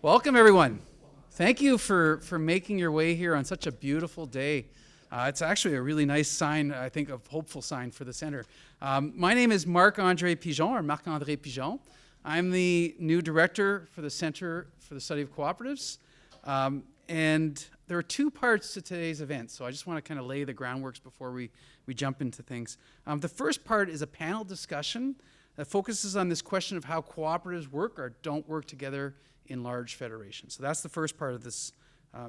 Welcome, everyone. Thank you for making your way here on such a beautiful day. It's actually a really nice sign, I think, a hopeful sign for the center. My name is Marc-André Pigeon, or Marc-André Pigeon. I'm the new director for the Center for the Study of Co-operatives. And there are two parts to today's event, so I just want to kind of lay the groundworks before we jump into things. The first part is a panel discussion that focuses on this question of how cooperatives work or don't work together in large federations. So that's the first part of this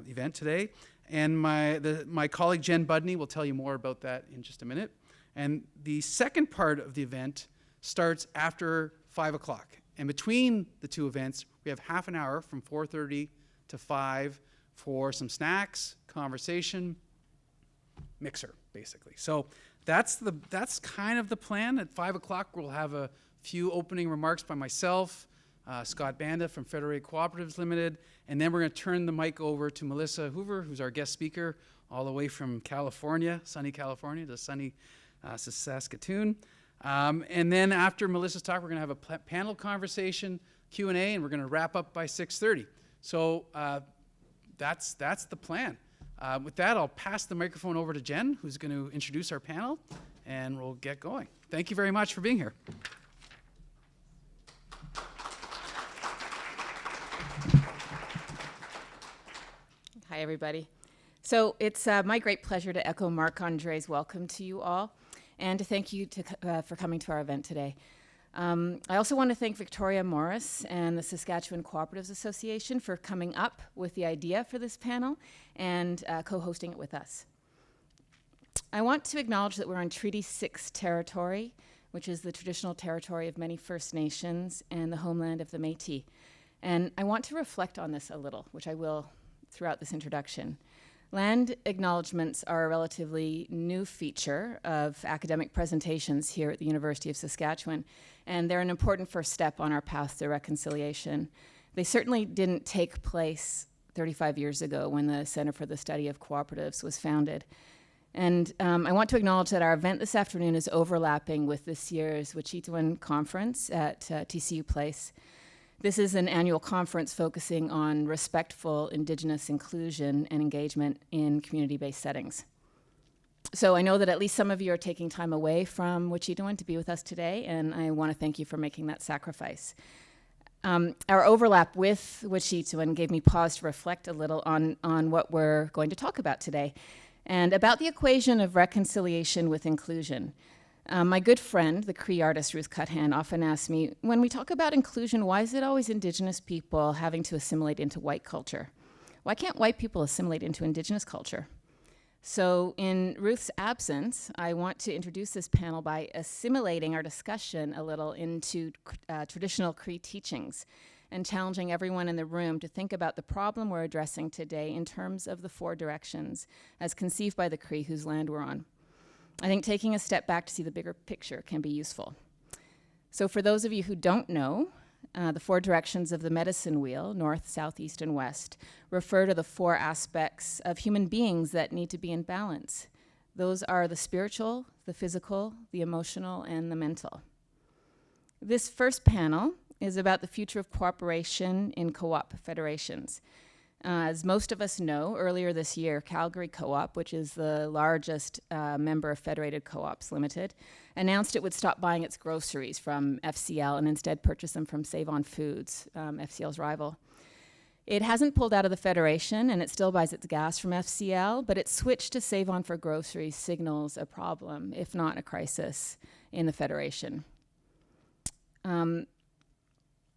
event today. And my colleague Jen Budney will tell you more about that in just a minute. And the second part of the event starts after 5 o'clock. And between the two events, we have half an hour from 4:30 to 5 for some snacks, conversation, mixer, basically. So that's kind of the plan. At 5 o'clock, we'll have a few opening remarks by myself, Scott Banda from Federated Cooperatives Limited, and then we're going to turn the mic over to Melissa Hoover, who's our guest speaker, all the way from California, sunny California to sunny Saskatchewan. And then after Melissa's talk, we're going to have a panel conversation, Q&A, and we're going to wrap up by 6:30. So that's the plan. With that, I'll pass the microphone over to Jen, who's going to introduce our panel, and we'll get going. Thank you very much for being here. Hi, everybody. So it's my great pleasure to echo Marc-André's welcome to you all, and to thank you for coming to our event today. I also want to thank Victoria Morris and the Saskatchewan Cooperatives Association for coming up with the idea for this panel and co-hosting it with us. I want to acknowledge that we're on Treaty 6 territory, which is the traditional territory of many First Nations and the homeland of the Métis. And I want to reflect on this a little, which I will throughout this introduction. Land acknowledgements are a relatively new feature of academic presentations here at the University of Saskatchewan, and they're an important first step on our path to reconciliation. They certainly didn't take place 35 years ago when the Center for the Study of Cooperatives was founded. And I want to acknowledge that our event this afternoon is overlapping with this year's Wet'suwet'en conference at TCU Place. This is an annual conference focusing on respectful Indigenous inclusion and engagement in community-based settings. So I know that at least some of you are taking time away from Wet'suwet'en to be with us today, and I want to thank you for making that sacrifice. Our overlap with Wet'suwet'en gave me pause to reflect a little on what we're going to talk about today, and about the equation of reconciliation with inclusion. My good friend, the Cree artist Ruth Cuthan, often asks me, when we talk about inclusion, why is it always Indigenous people having to assimilate into white culture? Why can't white people assimilate into Indigenous culture? So in Ruth's absence, I want to introduce this panel by assimilating our discussion a little into traditional Cree teachings and challenging everyone in the room to think about the problem we're addressing today in terms of the 4 directions as conceived by the Cree whose land we're on. I think taking a step back to see the bigger picture can be useful. So for those of you who don't know, the 4 directions of the medicine wheel, north, south, east, and west, refer to the 4 aspects of human beings that need to be in balance. Those are the spiritual, the physical, the emotional, and the mental. This first panel is about the future of cooperation in co-op federations. As most of us know, earlier this year, Calgary Coop, which is the largest member of Federated Co-ops Limited, announced it would stop buying its groceries from FCL and instead purchase them from Save On Foods, FCL's rival. It hasn't pulled out of the Federation, and it still buys its gas from FCL, but its switch to Save On for groceries signals a problem, if not a crisis, in the Federation.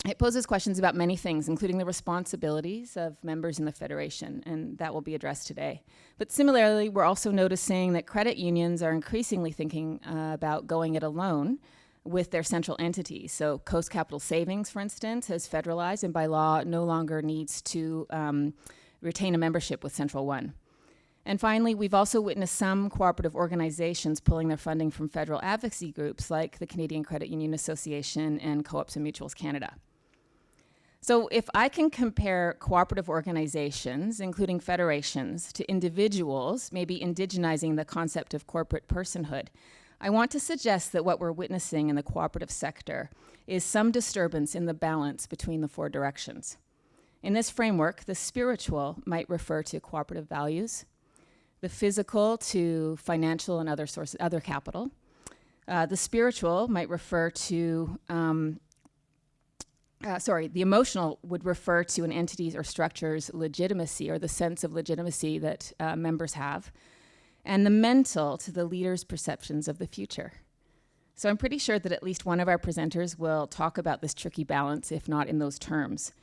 It poses questions about many things, including the responsibilities of members in the Federation, and that will be addressed today. But similarly, we're also noticing that credit unions are increasingly thinking about going it alone with their central entities. So Coast Capital Savings, for instance, has federalized and by law no longer needs to retain a membership with Central One. And finally, we've also witnessed some cooperative organizations pulling their funding from federal advocacy groups like the Canadian Credit Union Association and Co-ops and Mutuals Canada. So if I can compare cooperative organizations, including federations, to individuals, maybe indigenizing the concept of corporate personhood, I want to suggest that what we're witnessing in the cooperative sector is some disturbance in the balance between the 4 directions. In this framework, the spiritual might refer to cooperative values, the physical to financial and other sources, other capital. The spiritual might refer to, the emotional would refer to an entity's or structure's legitimacy or the sense of legitimacy that members have, and the mental to the leader's perceptions of the future. So I'm pretty sure that at least one of our presenters will talk about this tricky balance, if not in those terms.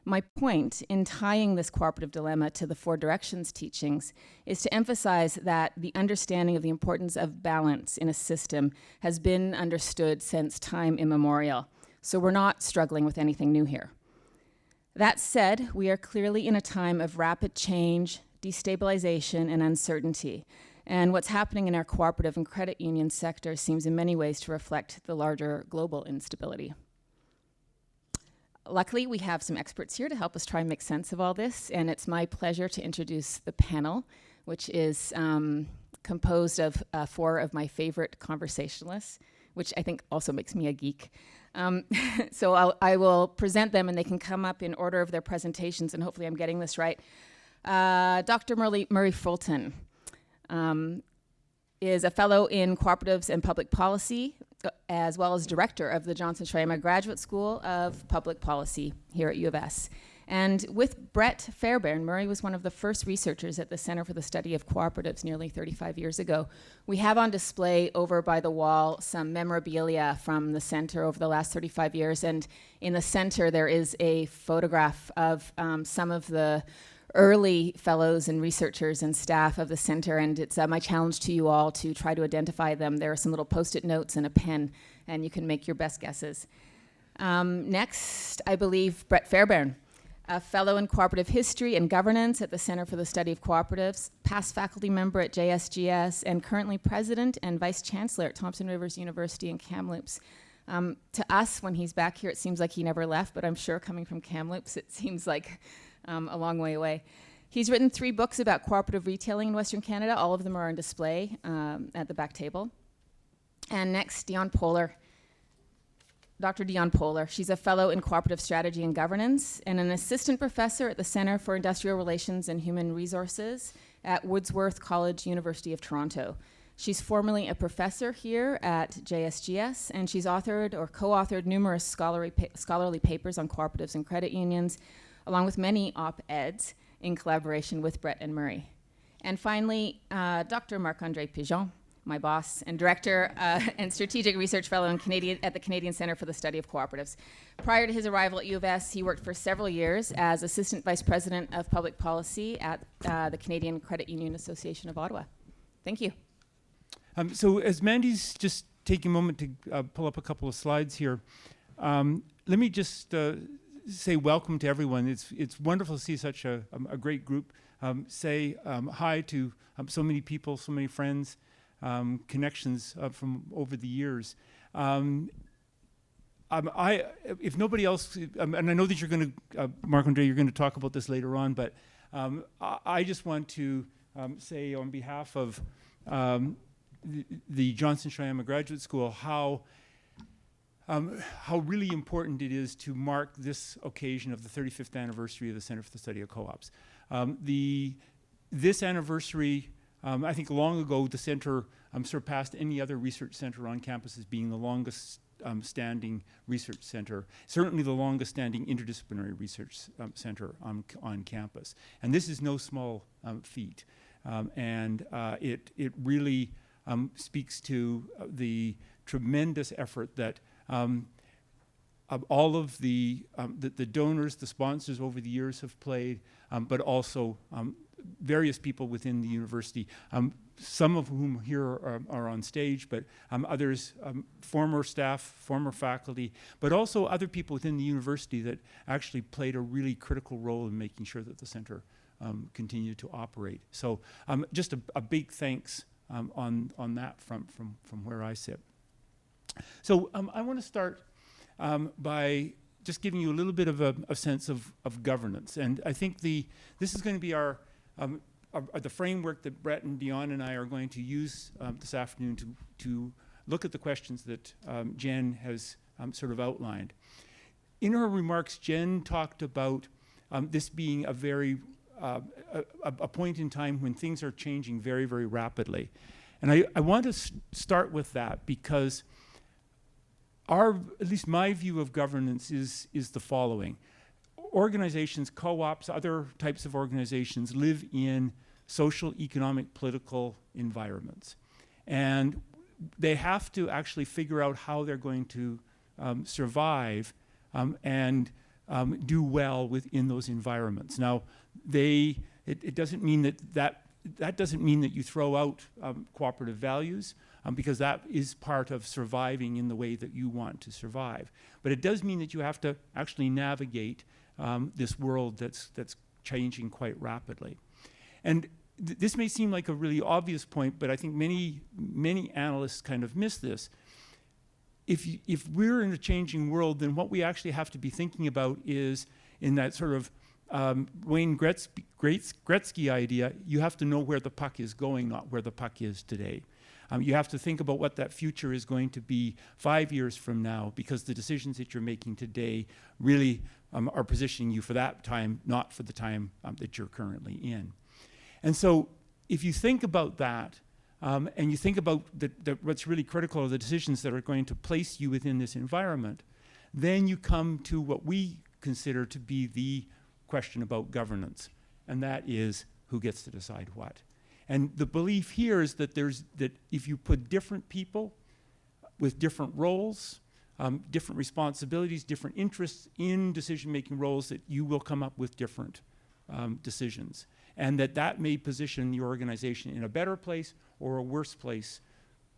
My point in tying this cooperative dilemma to the Four Directions teachings is to emphasize that the understanding of the importance of balance in a system has been understood since time immemorial. So we're not struggling with anything new here. That said, we are clearly in a time of rapid change, destabilization, and uncertainty. And what's happening in our cooperative and credit union sector seems in many ways to reflect the larger global instability. Luckily, we have some experts here to help us try and make sense of all this, and it's my pleasure to introduce the panel, which is composed of 4 of my favorite conversationalists, which I think also makes me a geek. So I will present them, and they can come up in order of their presentations, and hopefully I'm getting this right. Dr. Murray Fulton is a fellow in cooperatives and public policy, as well as director of the Johnson-Shoyama Graduate School of Public Policy here at U of S. And with Brett Fairbairn, Murray was one of the first researchers at the Center for the Study of Cooperatives nearly 35 years ago. We have on display over by the wall some memorabilia from the center over the last 35 years, and in the center there is a photograph of some of the early fellows and researchers and staff of the center, and it's my challenge to you all to try to identify them. There are some little post-it notes and a pen, and you can make your best guesses. Next, I believe Brett Fairbairn, a fellow in cooperative history and governance at the Center for the Study of Cooperatives, past faculty member at JSGS, and currently president and vice chancellor at Thompson Rivers University in Kamloops. To us, when he's back here, it seems like he never left, but I'm sure coming from Kamloops, it seems like a long way away. He's written 3 books about cooperative retailing in Western Canada. All of them are on display at the back table. And next, Dionne Pohler, Dr. Dionne Pohler. She's a fellow in cooperative strategy and governance and an assistant professor at the Centre for Industrial Relations and Human Resources at Wordsworth College, University of Toronto. She's formerly a professor here at JSGS, and she's authored or co-authored numerous scholarly papers on cooperatives and credit unions, along with many op-eds in collaboration with Brett and Murray. And finally, Dr. Marc-André Pigeon, my boss and director and strategic research fellow at the Canadian Centre for the Study of Cooperatives. Prior to his arrival at U of S, he worked for several years as Assistant Vice President of Public Policy at the Canadian Credit Union Association of Ottawa. Thank you. So as Mandy's just taking a moment to pull up a couple of slides here, let me just say welcome to everyone. It's wonderful to see such a great group. Say hi to so many people, so many friends, connections from over the years. If nobody else, and I know that you're going to, Marc-André, you're going to talk about this later on, but I just want to say on behalf of the Johnson-Shoyama Graduate School how really important it is to mark this occasion of the 35th anniversary of the Center for the Study of Co-ops. This anniversary, I think long ago, the center surpassed any other research center on campus as being the longest standing research center, certainly the longest standing interdisciplinary research center on campus. And this is no small feat. It really speaks to the tremendous effort that all of the donors, the sponsors over the years have played, but also various people within the university, some of whom here are on stage, but others, former staff, former faculty, but also other people within the university that actually played a really critical role in making sure that the center continued to operate. So just a big thanks on that front from where I sit. So I want to start by just giving you a little bit of a sense of governance. And I think this is going to be the framework that Brett and Dionne and I are going to use this afternoon to look at the questions that Jen has sort of outlined. In her remarks, Jen talked about this being a very a point in time when things are changing very, very rapidly. And I want to start with that because at least my view of governance is the following. Organizations, co-ops, other types of organizations live in social, economic, political environments. And they have to actually figure out how they're going to survive and do well within those environments. Now, it doesn't mean that doesn't mean that you throw out cooperative values, because that is part of surviving in the way that you want to survive. But it does mean that you have to actually navigate this world that's changing quite rapidly. And this may seem like a really obvious point, but I think many analysts kind of miss this. If we're in a changing world, then what we actually have to be thinking about is, in that sort of Wayne Gretzky idea, you have to know where the puck is going, not where the puck is today. You have to think about what that future is going to be 5 years from now, because the decisions that you're making today really are positioning you for that time, not for the time that you're currently in. And so if you think about that, and you think about what's really critical are the decisions that are going to place you within this environment, then you come to what we consider to be the question about governance, and that is who gets to decide what. And the belief here is that if you put different people with different roles, different responsibilities, different interests in decision-making roles, that you will come up with different decisions. And that may position your organization in a better place or a worse place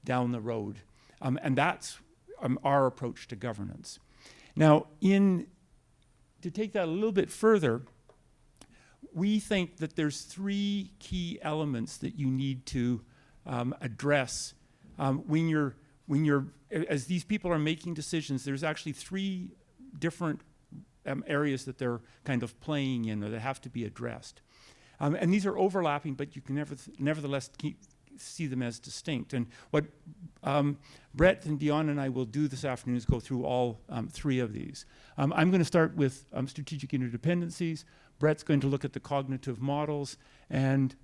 down the road. And that's our approach to governance. Now, to take that a little bit further, we think that there's 3 key elements that you need to address when you're, as these people are making decisions. There's actually 3 different areas that they're kind of playing in, or that have to be addressed. And these are overlapping, but you can nevertheless see them as distinct. And what Brett and Dionne and I will do this afternoon is go through all 3 of these. I'm going to start with strategic interdependencies. Brett's going to look at the cognitive models, and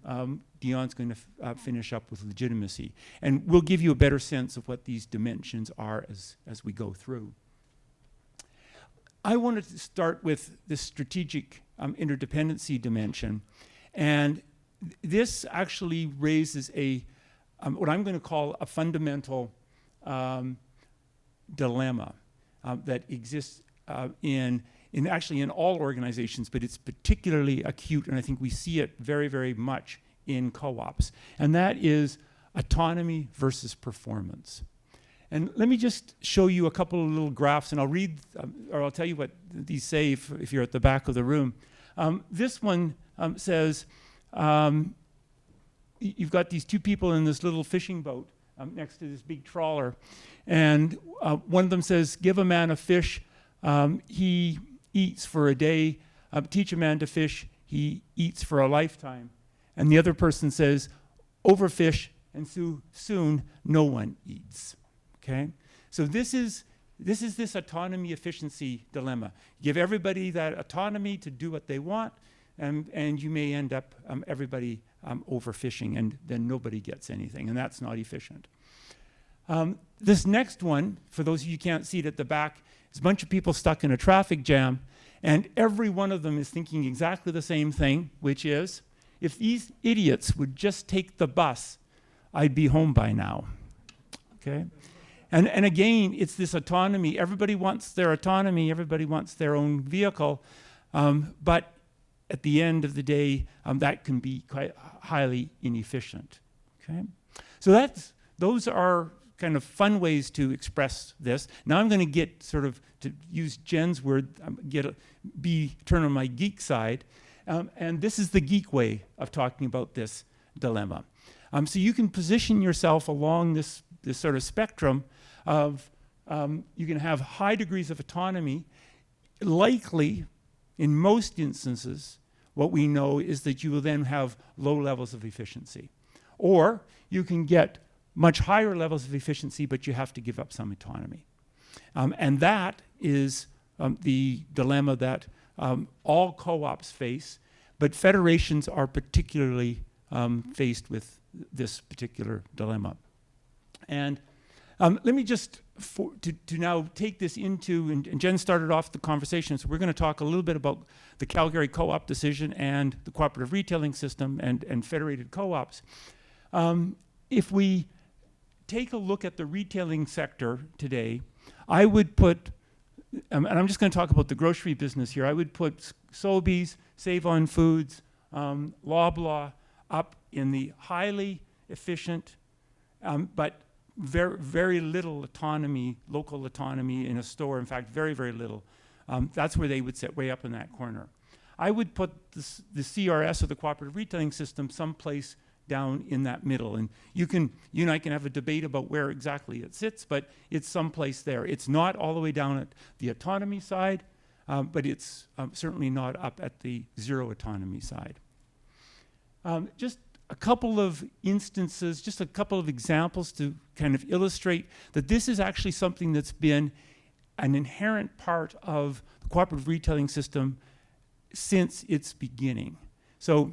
Dionne's going to finish up with legitimacy. And we'll give you a better sense of what these dimensions are as we go through. I wanted to start with the strategic interdependency dimension. And this actually raises what I'm going to call a fundamental dilemma that exists actually in all organizations, but it's particularly acute, and I think we see it very, very much in co-ops. And that is autonomy versus performance. And let me just show you a couple of little graphs, and I'll read, or I'll tell you what these say if you're at the back of the room. This one says, you've got these 2 people in this little fishing boat next to this big trawler, and one of them says, give a man a fish, he eats for a day. Teach a man to fish, he eats for a lifetime. And the other person says, overfish, and soon no one eats. Okay? So this is this autonomy efficiency dilemma. Give everybody that autonomy to do what they want, and you may end up everybody overfishing, and then nobody gets anything, and that's not efficient. This next one, for those of you who can't see it at the back, is a bunch of people stuck in a traffic jam, and every one of them is thinking exactly the same thing, which is, if these idiots would just take the bus, I'd be home by now. Okay? And again, it's this autonomy. Everybody wants their autonomy. Everybody wants their own vehicle. But at the end of the day, that can be quite highly inefficient. Okay? So those are kind of fun ways to express this. Now I'm going to get sort of, to use Jen's word, turn on my geek side. And this is the geek way of talking about this dilemma. So you can position yourself along this sort of spectrum of, you can have high degrees of autonomy. Likely, in most instances, what we know is that you will then have low levels of efficiency. Or you can get much higher levels of efficiency, but you have to give up some autonomy. And that is the dilemma that all co-ops face, but federations are particularly faced with this particular dilemma. And let me just, to now take this into, and Jen started off the conversation, so we're going to talk a little bit about the Calgary co-op decision and the cooperative retailing system and federated co-ops. If we take a look at the retailing sector today, I would put, and I'm just going to talk about the grocery business here, I would put Sobeys, Save-On Foods, Loblaw up in the highly efficient, but very, very little autonomy, local autonomy in a store. In fact, very, very little. That's where they would sit, way up in that corner. I would put the CRS, or the cooperative retailing system, someplace down in that middle. And you and I can have a debate about where exactly it sits, but it's someplace there. It's not all the way down at the autonomy side, but it's certainly not up at the zero autonomy side. Just a couple of instances, just a couple of examples to kind of illustrate that this is actually something that's been an inherent part of the cooperative retailing system since its beginning. So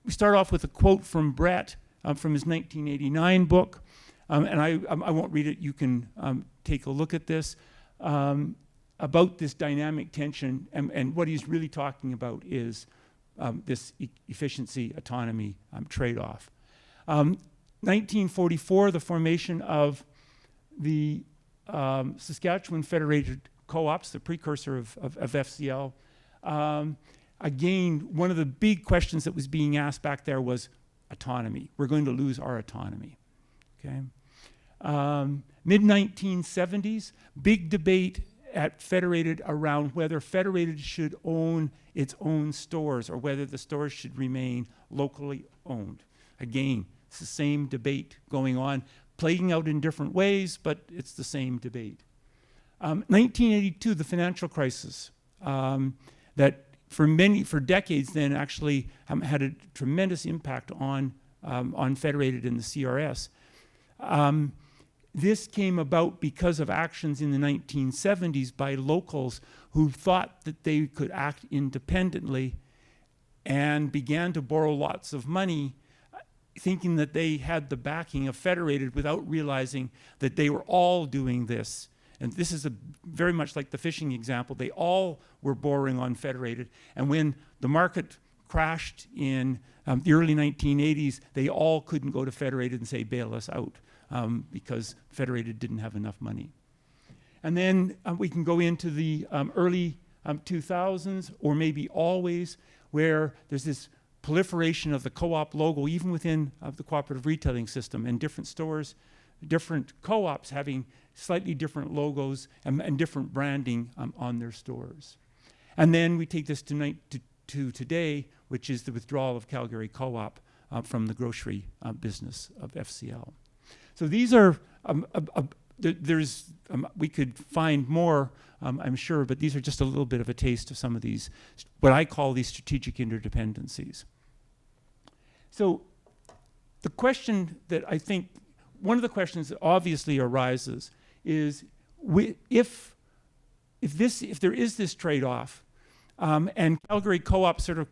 we start off with a quote from Brett from his 1989 book, and I won't read it, you can take a look at this, about this dynamic tension, and what he's really talking about is this efficiency autonomy trade-off. 1944, the formation of the Saskatchewan Federated Co-ops, the precursor of FCL. Again, one of the big questions that was being asked back there was autonomy. We're going to lose our autonomy. Okay. Mid-1970s, big debate at Federated around whether Federated should own its own stores or whether the stores should remain locally owned. Again, it's the same debate going on, playing out in different ways, but it's the same debate. 1982, the financial crisis, that for decades then actually had a tremendous impact on Federated and the CRS. This came about because of actions in the 1970s by locals who thought that they could act independently and began to borrow lots of money, thinking that they had the backing of Federated without realizing that they were all doing this. And this is very much like the fishing example. They all were borrowing on Federated. And when the market crashed in the early 1980s, they all couldn't go to Federated and say, bail us out, because Federated didn't have enough money. And then we can go into the early 2000s, or maybe always, where there's this proliferation of the co-op logo, even within the cooperative retailing system, and different stores, different co-ops having slightly different logos and different branding on their stores. And then we take this to today, which is the withdrawal of Calgary Co-op from the grocery business of FCL. So these are, we could find more, I'm sure, but these are just a little bit of a taste of some of these, what I call these strategic interdependencies. So the question that I think, one of the questions that obviously arises is if there is this trade-off, and Calgary Co-op sort of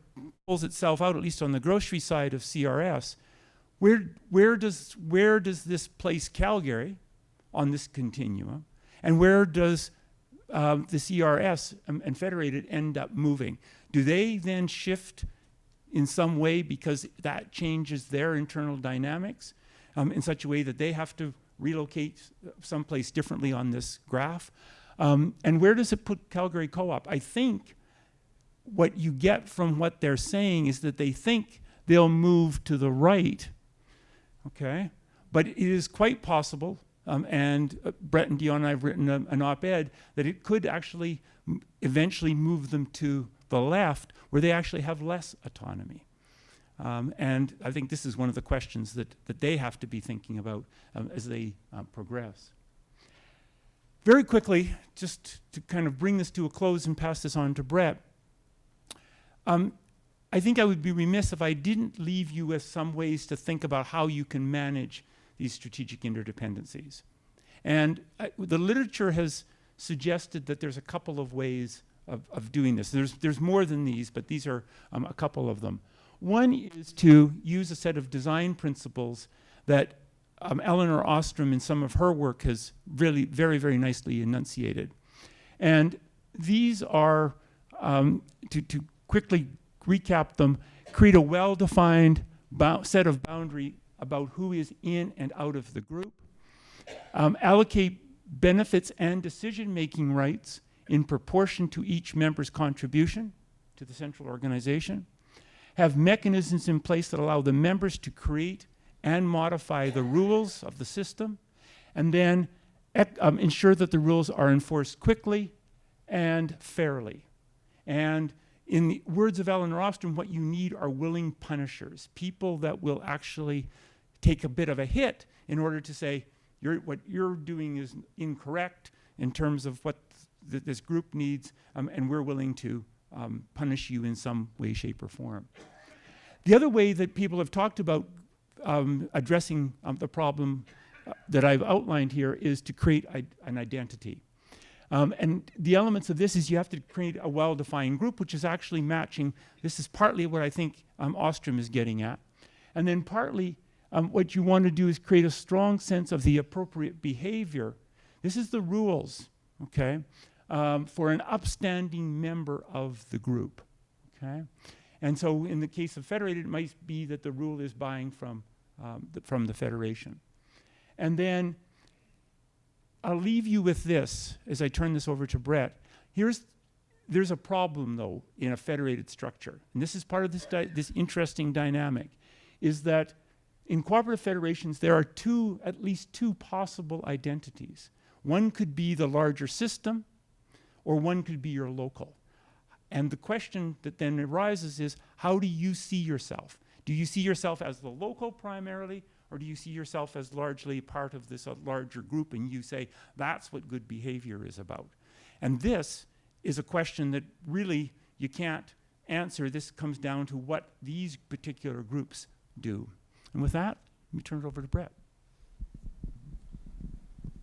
pulls itself out, at least on the grocery side of CRS, where does this place Calgary on this continuum, and where does the CRS and Federated end up moving? Do they then shift in some way because that changes their internal dynamics in such a way that they have to relocate someplace differently on this graph? And where does it put Calgary Co-op? I think what you get from what they're saying is that they think they'll move to the right, okay? But it is quite possible, and Brett and Dionne and I have written an op-ed, that it could actually eventually move them to the left, where they actually have less autonomy. And I think this is one of the questions that they have to be thinking about as they progress. Very quickly, just to kind of bring this to a close and pass this on to Brett, I think I would be remiss if I didn't leave you with some ways to think about how you can manage these strategic interdependencies. And the literature has suggested that there's a couple of ways of doing this. There's more than these, but these are a couple of them. One is to use a set of design principles that Eleanor Ostrom in some of her work has really very, very nicely enunciated. And these are, to quickly recap them, create a well-defined set of boundary about who is in and out of the group, allocate benefits and decision-making rights in proportion to each member's contribution to the central organization, have mechanisms in place that allow the members to create and modify the rules of the system, and then ensure that the rules are enforced quickly and fairly. And in the words of Eleanor Ostrom, what you need are willing punishers, people that will actually take a bit of a hit in order to say, what you're doing is incorrect in terms of what this group needs, and we're willing to punish you in some way, shape, or form. The other way that people have talked about addressing the problem that I've outlined here is to create an identity. And the elements of this is you have to create a well-defined group, which is actually matching. This is partly what I think Ostrom is getting at. And then partly what you want to do is create a strong sense of the appropriate behavior. This is the rules, okay, for an upstanding member of the group, okay? And so in the case of federated, it might be that the rule is buying from the federation. And then I'll leave you with this as I turn this over to Brett. There's a problem, though, in a federated structure. And this is part of this interesting dynamic, is that in cooperative federations, there are at least two possible identities. One could be the larger system, or one could be your local. And the question that then arises is, how do you see yourself? Do you see yourself as the local primarily, or do you see yourself as largely part of this larger group, and you say, that's what good behavior is about? And this is a question that really you can't answer. This comes down to what these particular groups do. And with that, let me turn it over to Brett.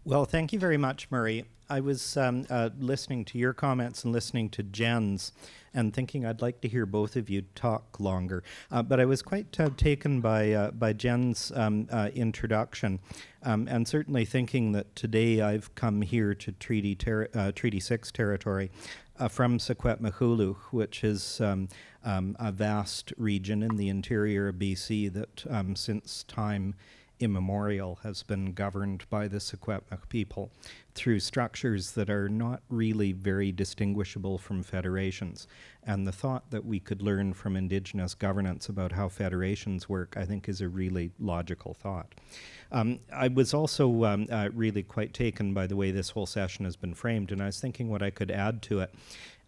Well, thank you very much, Murray. I was listening to your comments and listening to Jen's and thinking I'd like to hear both of you talk longer. But I was quite taken by Jen's introduction, and certainly thinking that today I've come here to Treaty 6 territory from Secwepemcúlecw, which is a vast region in the interior of BC that since time immemorial has been governed by the Secwepemc people through structures that are not really very distinguishable from federations. And the thought that we could learn from Indigenous governance about how federations work, I think, is a really logical thought. I was also really quite taken by the way this whole session has been framed, and I was thinking what I could add to it.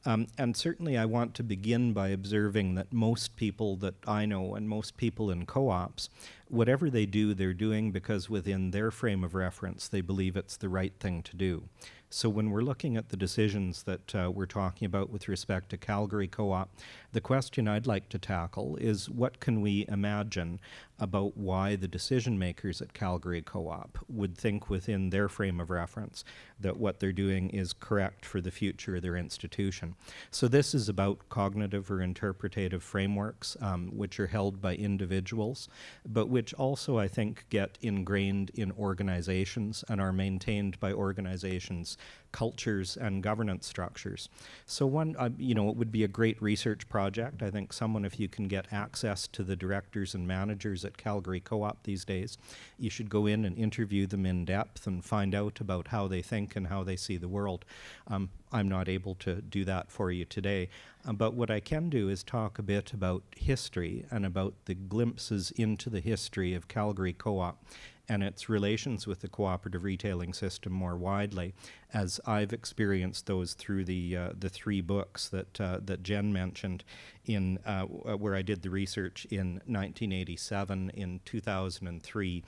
And certainly I want to begin by observing that most people that I know and most people in co-ops, whatever they do, they're doing because within their frame of reference, they believe it's the right thing to do. So when we're looking at the decisions that we're talking about with respect to Calgary Co-op, the question I'd like to tackle is what can we imagine about why the decision makers at Calgary Co-op would think within their frame of reference that what they're doing is correct for the future of their institution. So this is about cognitive or interpretative frameworks which are held by individuals, but which also I think get ingrained in organizations and are maintained by organizations, cultures, and governance structures. So one, it would be a great research project. I think someone, if you can get access to the directors and managers at Calgary Co-op these days, you should go in and interview them in depth and find out about how they think and how they see the world. I'm not able to do that for you today, but what I can do is talk a bit about history and about the glimpses into the history of Calgary Co-op and its relations with the cooperative retailing system more widely, as I've experienced those through the three books that Jen mentioned, in where I did the research in 1987, in 2003,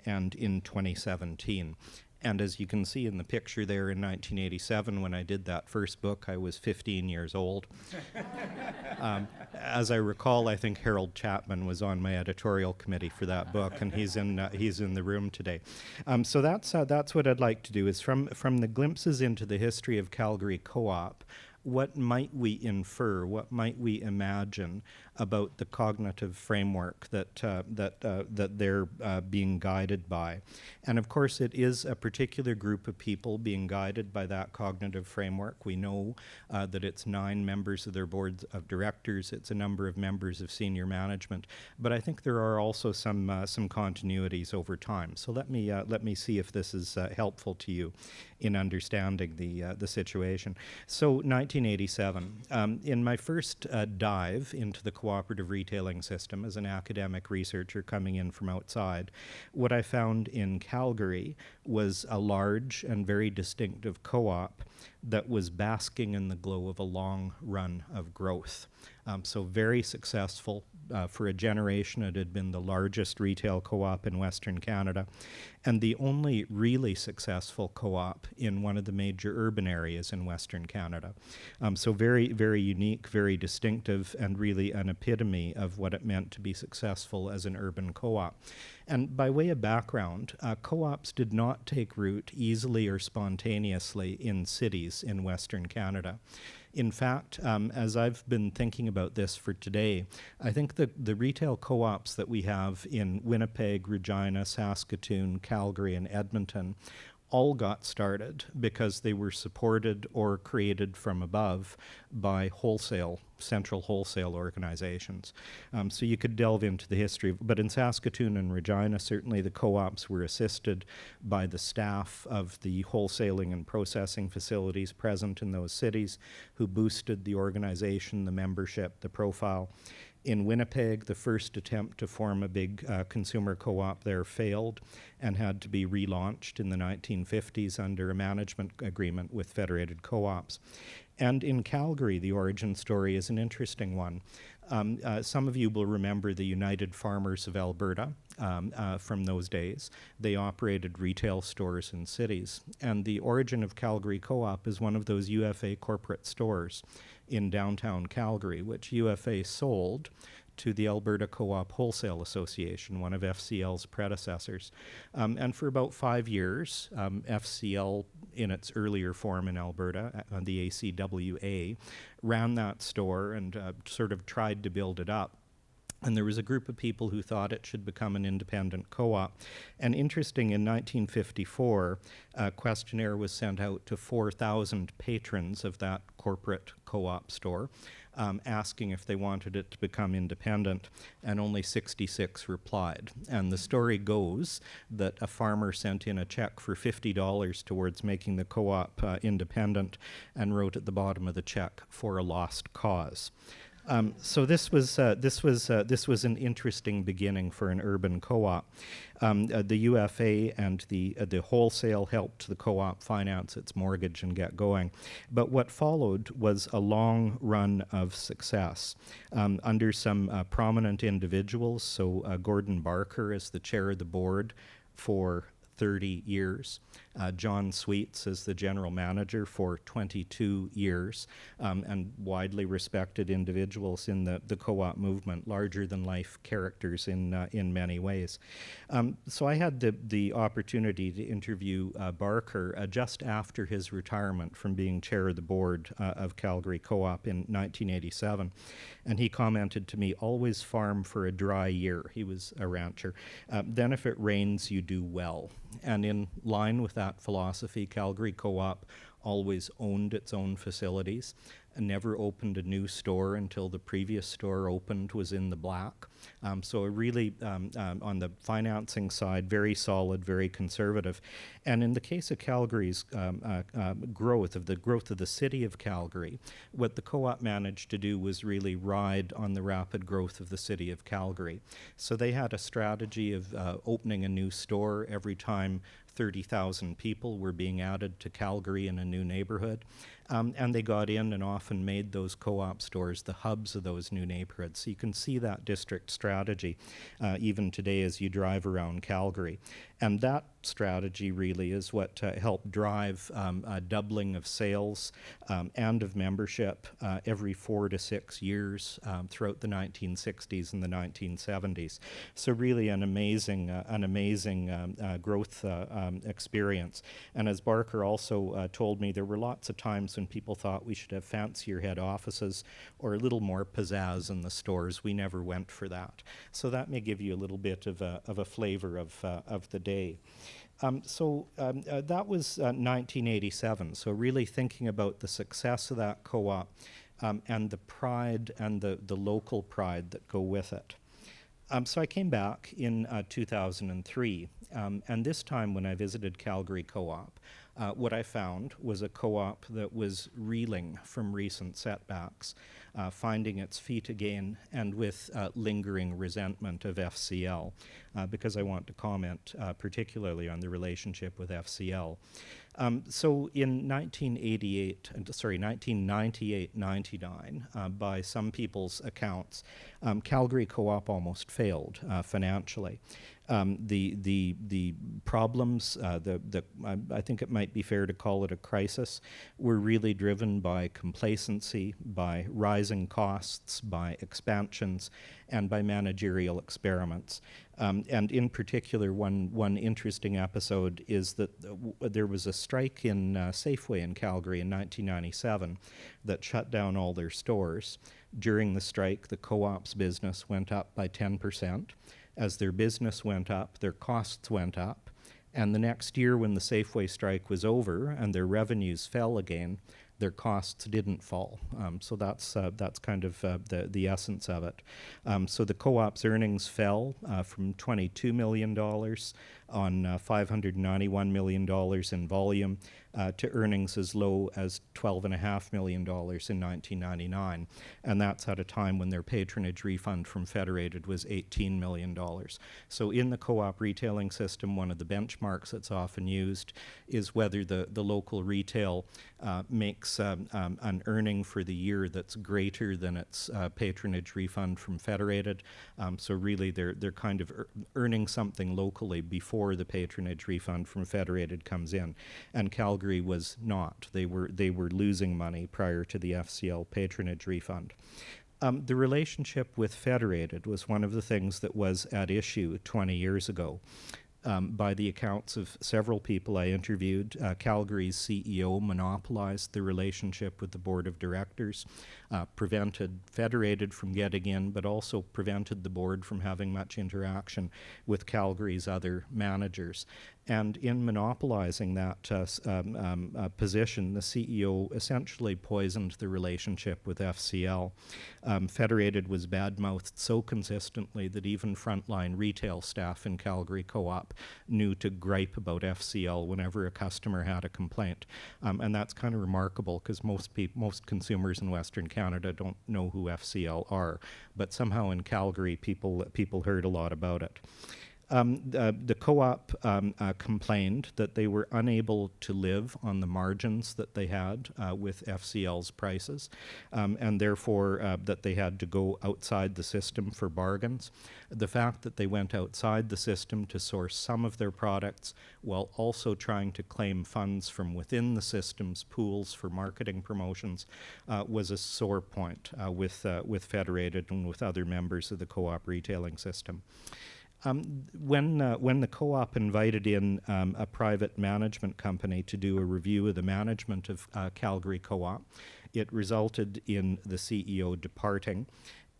and in 2017. And as you can see in the picture there, in 1987, when I did that first book, I was 15 years old. As I recall, I think Harold Chapman was on my editorial committee for that book, and he's in the room today. So that's what I'd like to do, is from the glimpses into the history of Calgary Co-op, what might we infer, what might we imagine about the cognitive framework that they're being guided by. And of course, it is a particular group of people being guided by that cognitive framework. We know that it's 9 members of their board of directors, it's a number of members of senior management, but I think there are also some continuities over time. So let me see if this is helpful to you in understanding the situation. So 1987, in my first dive into the cooperative retailing system as an academic researcher coming in from outside, what I found in Calgary was a large and very distinctive co-op that was basking in the glow of a long run of growth. So very successful. For a generation, it had been the largest retail co-op in Western Canada and the only really successful co-op in one of the major urban areas in Western Canada. So very, very unique, very distinctive, and really an epitome of what it meant to be successful as an urban co-op. And by way of background, co-ops did not take root easily or spontaneously in cities in Western Canada. In fact, as I've been thinking about this for today, I think the retail co-ops that we have in Winnipeg, Regina, Saskatoon, Calgary, and Edmonton all got started because they were supported or created from above by central wholesale organizations. So you could delve into the history, but in Saskatoon and Regina, certainly the co-ops were assisted by the staff of the wholesaling and processing facilities present in those cities who boosted the organization, the membership, the profile. In Winnipeg, the first attempt to form a big consumer co-op there failed and had to be relaunched in the 1950s under a management agreement with Federated Co-ops. And in Calgary, the origin story is an interesting one. Some of you will remember the United Farmers of Alberta from those days. They operated retail stores in cities. And the origin of Calgary Co-op is one of those UFA corporate stores in downtown Calgary, which UFA sold to the Alberta Co-op Wholesale Association, one of FCL's predecessors. And for about 5 years, FCL, in its earlier form in Alberta, the ACWA, ran that store and sort of tried to build it up. And there was a group of people who thought it should become an independent co-op. And interesting, in 1954, a questionnaire was sent out to 4,000 patrons of that corporate co-op store, asking if they wanted it to become independent, and only 66 replied. And the story goes that a farmer sent in a check for $50 towards making the co-op independent and wrote at the bottom of the check, "For a lost cause." So this was an interesting beginning for an urban co-op. The UFA and the wholesale helped the co-op finance its mortgage and get going. But what followed was a long run of success under some prominent individuals. So Gordon Barker is the chair of the board for 30 years. John Sweets is the general manager for 22 years, and widely respected individuals in the co-op movement, larger-than-life characters in many ways. So I had the opportunity to interview Barker just after his retirement from being chair of the board of Calgary Co-op in 1987, and he commented to me, "Always farm for a dry year." He was a rancher. "Then if it rains, you do well." And in line with that philosophy, Calgary Co-op always owned its own facilities and never opened a new store until the previous store opened was in the black. So really, on the financing side, very solid, very conservative. And in the case of Calgary's growth of the city of Calgary, what the co-op managed to do was really ride on the rapid growth of the city of Calgary. So they had a strategy of opening a new store every time 30,000 people were being added to Calgary in a new neighborhood. And they got in and often made those co-op stores the hubs of those new neighborhoods. So you can see that district strategy even today as you drive around Calgary. And that strategy really is what helped drive a doubling of sales and of membership every 4 to 6 years throughout the 1960s and the 1970s. So really an amazing growth experience. And as Barker also told me, there were lots of times times when people thought we should have fancier head offices or a little more pizzazz in the stores. We never went for that. So that may give you a little bit of a flavor of the day. That was 1987. So really thinking about the success of that co-op and the pride and the local pride that go with it. So I came back in 2003, and this time when I visited Calgary Co-op, what I found was a co-op that was reeling from recent setbacks, finding its feet again, and with lingering resentment of FCL, because I want to comment particularly on the relationship with FCL. So in 1998-99, by some people's accounts, Calgary Co-op almost failed financially. The problems, I think it might be fair to call it a crisis, were really driven by complacency, by rising costs, by expansions, and by managerial experiments. And in particular, one interesting episode is that there was a strike in Safeway in Calgary in 1997 that shut down all their stores. During the strike, the co-op's business went up by 10%. As their business went up, their costs went up. And the next year when the Safeway strike was over and their revenues fell again, their costs didn't fall. So that's kind of the essence of it. So the co-op's earnings fell from $22 million on $591 million in volume to earnings as low as $12.5 million in 1999. And that's at a time when their patronage refund from Federated was $18 million. So in the co-op retailing system, one of the benchmarks that's often used is whether the local retail makes an earning for the year that's greater than its patronage refund from Federated. So really they're kind of earning something locally before the patronage refund from Federated comes in. And Calgary was not. They were losing money prior to the FCL patronage refund. The relationship with Federated was one of the things that was at issue 20 years ago. By the accounts of several people I interviewed, Calgary's CEO monopolized the relationship with the board of directors, prevented Federated from getting in, but also prevented the board from having much interaction with Calgary's other managers. And in monopolizing that position, the CEO essentially poisoned the relationship with FCL. Federated was badmouthed so consistently that even frontline retail staff in Calgary Co-op knew to gripe about FCL whenever a customer had a complaint. And that's kind of remarkable because most consumers in Western Canada don't know who FCL are. But somehow in Calgary, people heard a lot about it. The co-op complained that they were unable to live on the margins that they had with FCL's prices, and therefore that they had to go outside the system for bargains. The fact that they went outside the system to source some of their products while also trying to claim funds from within the system's pools for marketing promotions was a sore point with Federated and with other members of the co-op retailing system. When the co-op invited in a private management company to do a review of the management of Calgary Co-op, it resulted in the CEO departing,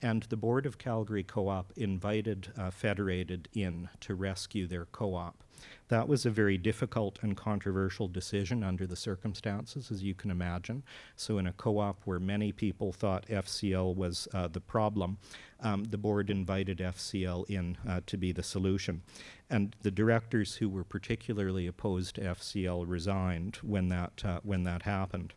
and the board of Calgary Co-op invited Federated in to rescue their co-op. That was a very difficult and controversial decision under the circumstances, as you can imagine. So in a co-op where many people thought FCL was the problem, the board invited FCL in to be the solution. And the directors who were particularly opposed to FCL resigned when that happened.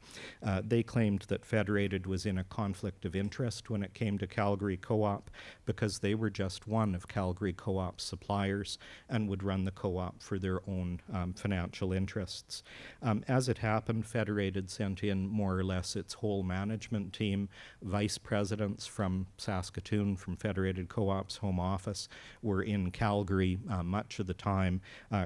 They claimed that Federated was in a conflict of interest when it came to Calgary Co-op because they were just one of Calgary Co-op's suppliers and would run the co-op for their own financial interests. As it happened, Federated sent in more or less its whole management team. Vice presidents from Saskatoon, from Federated Co-op's home office, were in Calgary much of the time,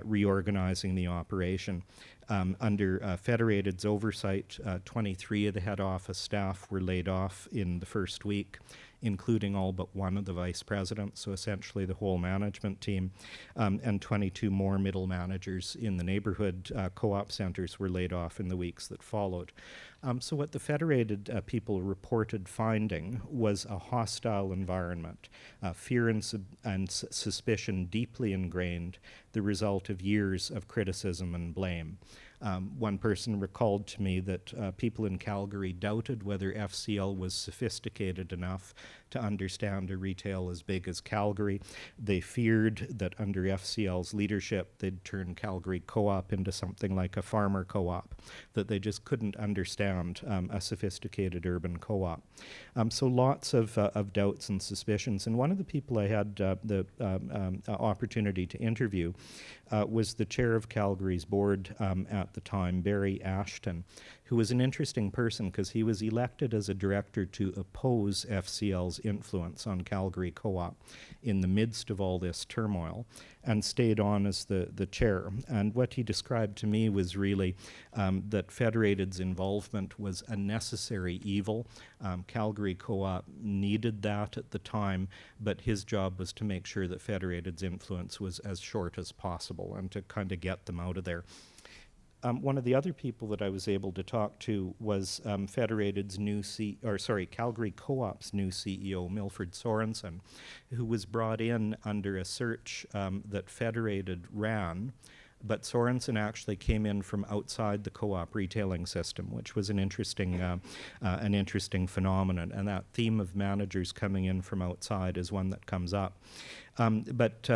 reorganizing the operation. Under Federated's oversight, 23 of the head office staff were laid off in the first week, including all but one of the vice presidents, so essentially the whole management team, and 22 more middle managers in the neighborhood co-op centers were laid off in the weeks that followed. So what the Federated people reported finding was a hostile environment, fear and suspicion deeply ingrained, the result of years of criticism and blame. One person recalled to me that people in Calgary doubted whether FCL was sophisticated enough to understand a retail as big as Calgary. They feared that under FCL's leadership, they'd turn Calgary Co-op into something like a farmer co-op, that they just couldn't understand a sophisticated urban co-op. So lots of doubts and suspicions. And one of the people I had the opportunity to interview was the chair of Calgary's board at the time, Barry Ashton, who was an interesting person because he was elected as a director to oppose FCL's influence on Calgary Co-op in the midst of all this turmoil, and stayed on as the chair. And what he described to me was really that Federated's involvement was a necessary evil. Calgary Co-op needed that at the time, but his job was to make sure that Federated's influence was as short as possible and to kind of get them out of there. One of the other people that I was able to talk to was Federated's Calgary Co-op's new CEO, Milford Sorensen, who was brought in under a search that Federated ran, but Sorensen actually came in from outside the co-op retailing system, which was an interesting phenomenon. And that theme of managers coming in from outside is one that comes up. But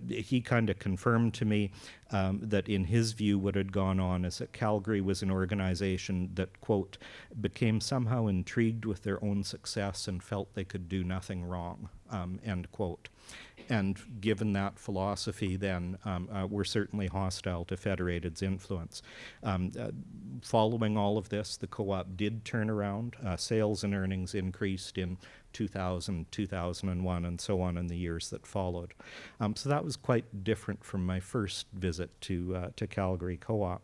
he kind of confirmed to me that in his view what had gone on is that Calgary was an organization that, quote, became somehow intrigued with their own success and felt they could do nothing wrong, end quote. And given that philosophy, then we're certainly hostile to Federated's influence. Following all of this, the co-op did turn around. Sales and earnings increased in 2000, 2001, and so on in the years that followed. So that was quite different from my first visit to Calgary Co-op.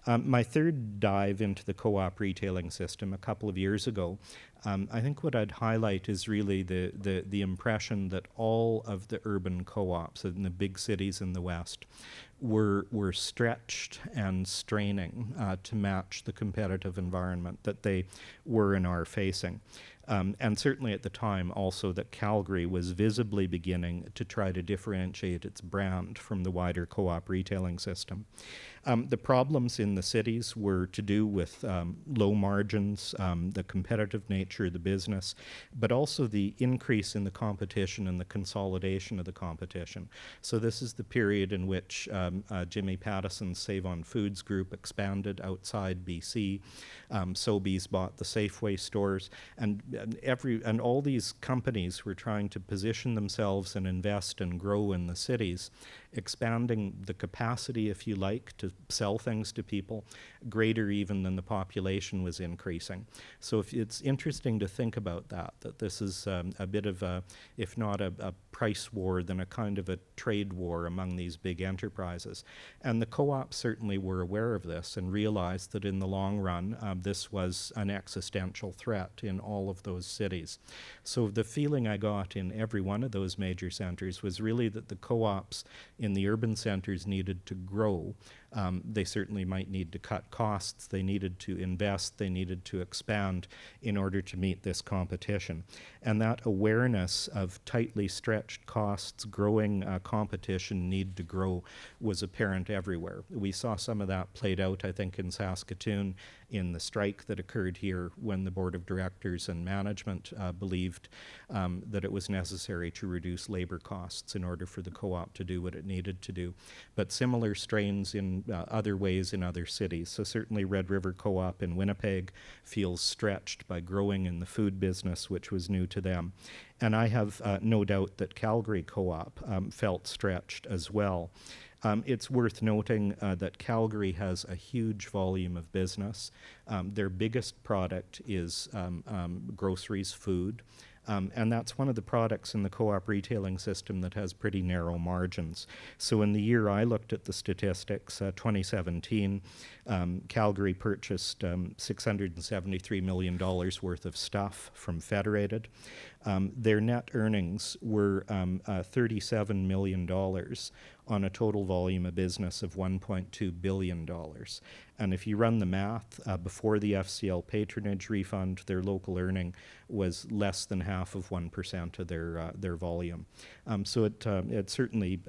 My third dive into the co-op retailing system a couple of years ago, I think what I'd highlight is really the impression that all of the urban co-ops in the big cities in the West were stretched and straining to match the competitive environment that they were and are facing. And certainly at the time also that Calgary was visibly beginning to try to differentiate its brand from the wider co-op retailing system. The problems in the cities were to do with low margins, the competitive nature of the business, but also the increase in the competition and the consolidation of the competition. So this is the period in which Jimmy Pattison's Save-On Foods group expanded outside BC. Sobeys bought the Safeway stores, and all these companies were trying to position themselves and invest and grow in the cities, expanding the capacity, if you like, to sell things to people, greater even than the population was increasing. So if it's interesting to think about that this is a bit of a, if not a price war, then a kind of a trade war among these big enterprises. And the co-ops certainly were aware of this and realized that in the long run, this was an existential threat in all of those cities. So the feeling I got in every one of those major centers was really that the co-ops in the urban centers needed to grow. They certainly might need to cut costs, they needed to invest, they needed to expand in order to meet this competition. And that awareness of tightly stretched costs, growing competition, need to grow, was apparent everywhere. We saw some of that played out, I think, in Saskatoon in the strike that occurred here when the board of directors and management believed that it was necessary to reduce labor costs in order for the co-op to do what it needed to do. But similar strains in other ways in other cities. So certainly Red River Co-op in Winnipeg feels stretched by growing in the food business, which was new to them. And I have no doubt that Calgary Co-op felt stretched as well. It's worth noting that Calgary has a huge volume of business. Their biggest product is groceries, food. And that's one of the products in the co-op retailing system that has pretty narrow margins. So in the year I looked at the statistics, 2017, Calgary purchased $673 million worth of stuff from Federated. Their net earnings were $37 million on a total volume of business of $1.2 billion. And if you run the math, before the FCL patronage refund, their local earning was less than half of 1% of their volume. So it certainly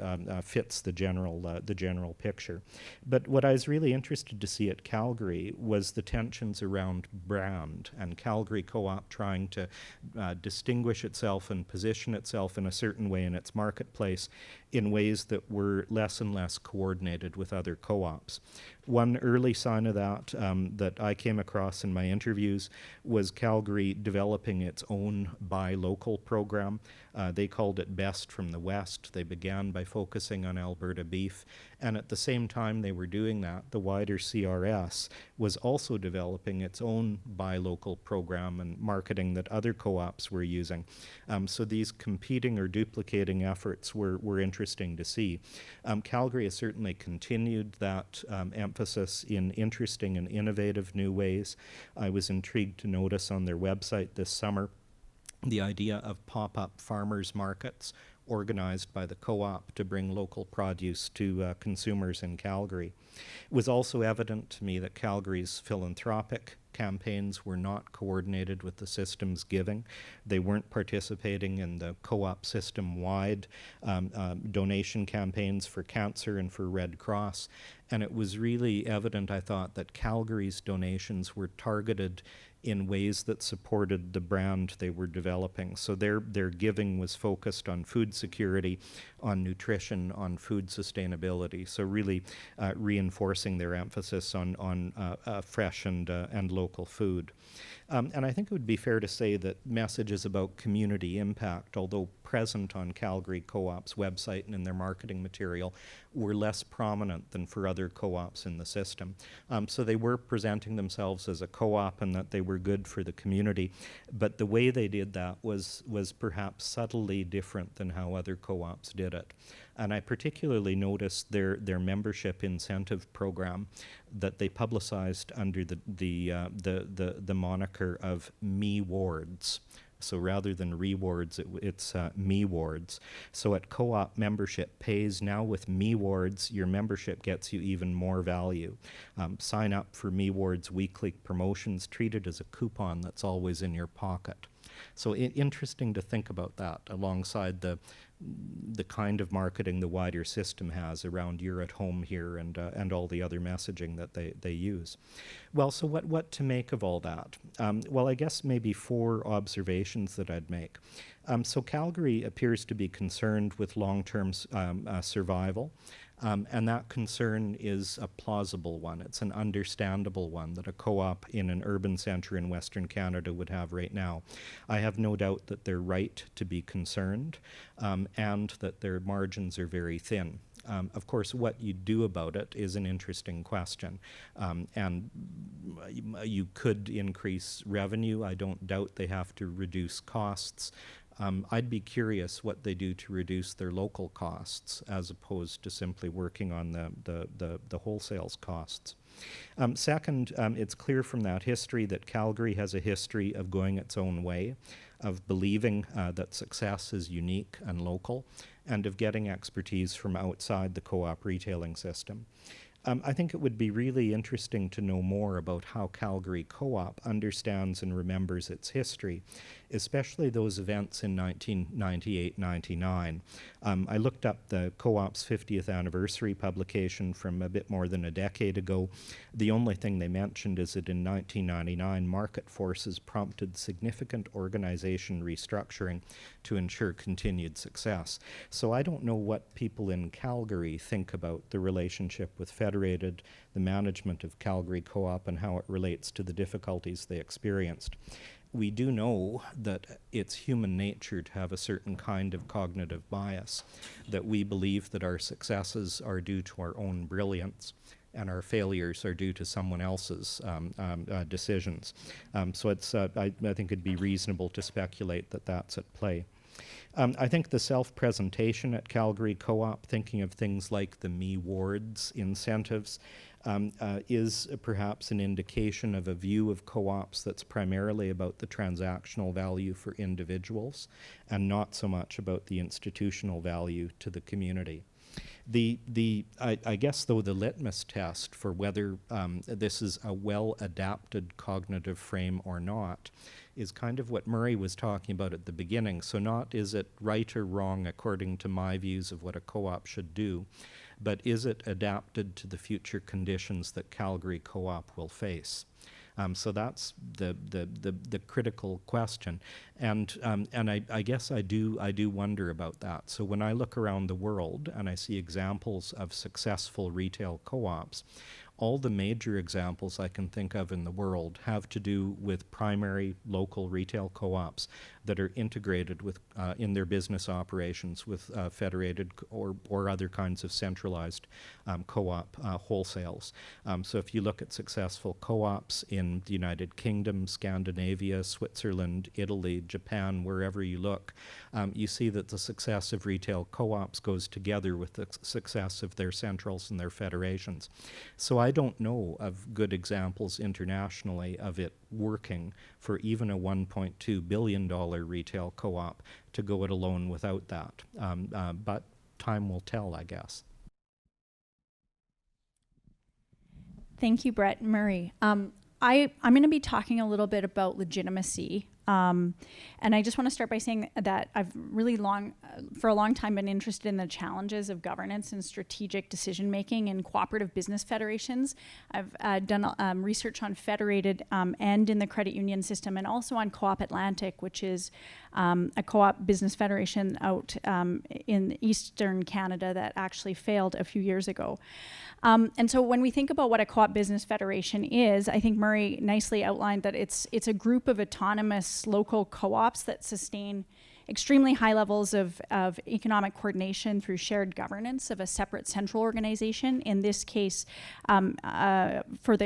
fits the general picture. But what I was really interested to see at Calgary was the tensions around brand, and Calgary Co-op trying to distinguish itself and position itself in a certain way in its marketplace in ways that were less and less coordinated with other co-ops. One early sign of that that I came across in my interviews was Calgary developing its own buy local program. They called it Best from the West. They began by focusing on Alberta beef, and at the same time they were doing that, the wider CRS was also developing its own buy local program and marketing that other co-ops were using. So these competing or duplicating efforts were interesting to see. Calgary has certainly continued that emphasis in interesting and innovative new ways. I was intrigued to notice on their website this summer the idea of pop-up farmers markets organized by the co-op to bring local produce to consumers in Calgary. It was also evident to me that Calgary's philanthropic campaigns were not coordinated with the system's giving. They weren't participating in the co-op system-wide donation campaigns for cancer and for Red Cross. And it was really evident, I thought, that Calgary's donations were targeted in ways that supported the brand they were developing. So their giving was focused on food security, on nutrition, on food sustainability. So really reinforcing their emphasis on fresh and local food. And I think it would be fair to say that messages about community impact, although present on Calgary Co-op's website and in their marketing material, were less prominent than for other co-ops in the system. So they were presenting themselves as a co-op and that they were good for the community, but the way they did that was perhaps subtly different than how other co-ops did it. And I particularly noticed their membership incentive program that they publicized under the moniker of Me Wards. So rather than rewards, it's Me Wards. So at co-op membership pays now with Me Wards, your membership gets you even more value. Sign up for Me Wards weekly promotions, treat it as a coupon that's always in your pocket. So interesting to think about that alongside the kind of marketing the wider system has around you're at home here and all the other messaging that they use. Well, so what to make of all that? Well, I guess maybe 4 observations that I'd make. So Calgary appears to be concerned with long-term survival. And that concern is a plausible one. It's an understandable one that a co-op in an urban centre in Western Canada would have right now. I have no doubt that they're right to be concerned and that their margins are very thin. Of course, what you do about it is an interesting question. And you could increase revenue. I don't doubt they have to reduce costs. I'd be curious what they do to reduce their local costs as opposed to simply working on the wholesales costs. Second, it's clear from that history that Calgary has a history of going its own way, of believing that success is unique and local, and of getting expertise from outside the co-op retailing system. I think it would be really interesting to know more about how Calgary Co-op understands and remembers its history, especially those events in 1998-99. I looked up the Co-op's 50th anniversary publication from a bit more than a decade ago. The only thing they mentioned is that in 1999, market forces prompted significant organization restructuring to ensure continued success. So I don't know what people in Calgary think about the relationship with Federated, the management of Calgary Co-op, and how it relates to the difficulties they experienced. We do know that it's human nature to have a certain kind of cognitive bias, that we believe that our successes are due to our own brilliance and our failures are due to someone else's decisions. So it's, I think it'd be reasonable to speculate that that's at play. I think the self-presentation at Calgary Co-op, thinking of things like the Me Wards incentives, is perhaps an indication of a view of co-ops that's primarily about the transactional value for individuals and not so much about the institutional value to the community. I guess, though, the litmus test for whether this is a well-adapted cognitive frame or not is kind of what Murray was talking about at the beginning. So not is it right or wrong according to my views of what a co-op should do, but is it adapted to the future conditions that Calgary Co-op will face? So that's the critical question, and I guess I do wonder about that. So when I look around the world and I see examples of successful retail co-ops, all the major examples I can think of in the world have to do with primary local retail co-ops that are integrated with in their business operations with federated or other kinds of centralized co-op wholesales. So if you look at successful co-ops in the United Kingdom, Scandinavia, Switzerland, Italy, Japan, wherever you look, you see that the success of retail co-ops goes together with the success of their centrals and their federations. So I don't know of good examples internationally of it working for even a $1.2 billion retail co-op to go it alone without that. But time will tell, I guess. Thank you, Brett. Murray. I'm going to be talking a little bit about legitimacy. And I just want to start by saying that I've really for a long time been interested in the challenges of governance and strategic decision making in cooperative business federations. I've done research on federated and in the credit union system, and also on Co-op Atlantic, which is a co-op business federation out in eastern Canada that actually failed a few years ago. And so when we think about what a co-op business federation is, I think Murray nicely outlined that it's a group of autonomous local co-ops that sustain extremely high levels of economic coordination through shared governance of a separate central organization. In this case, for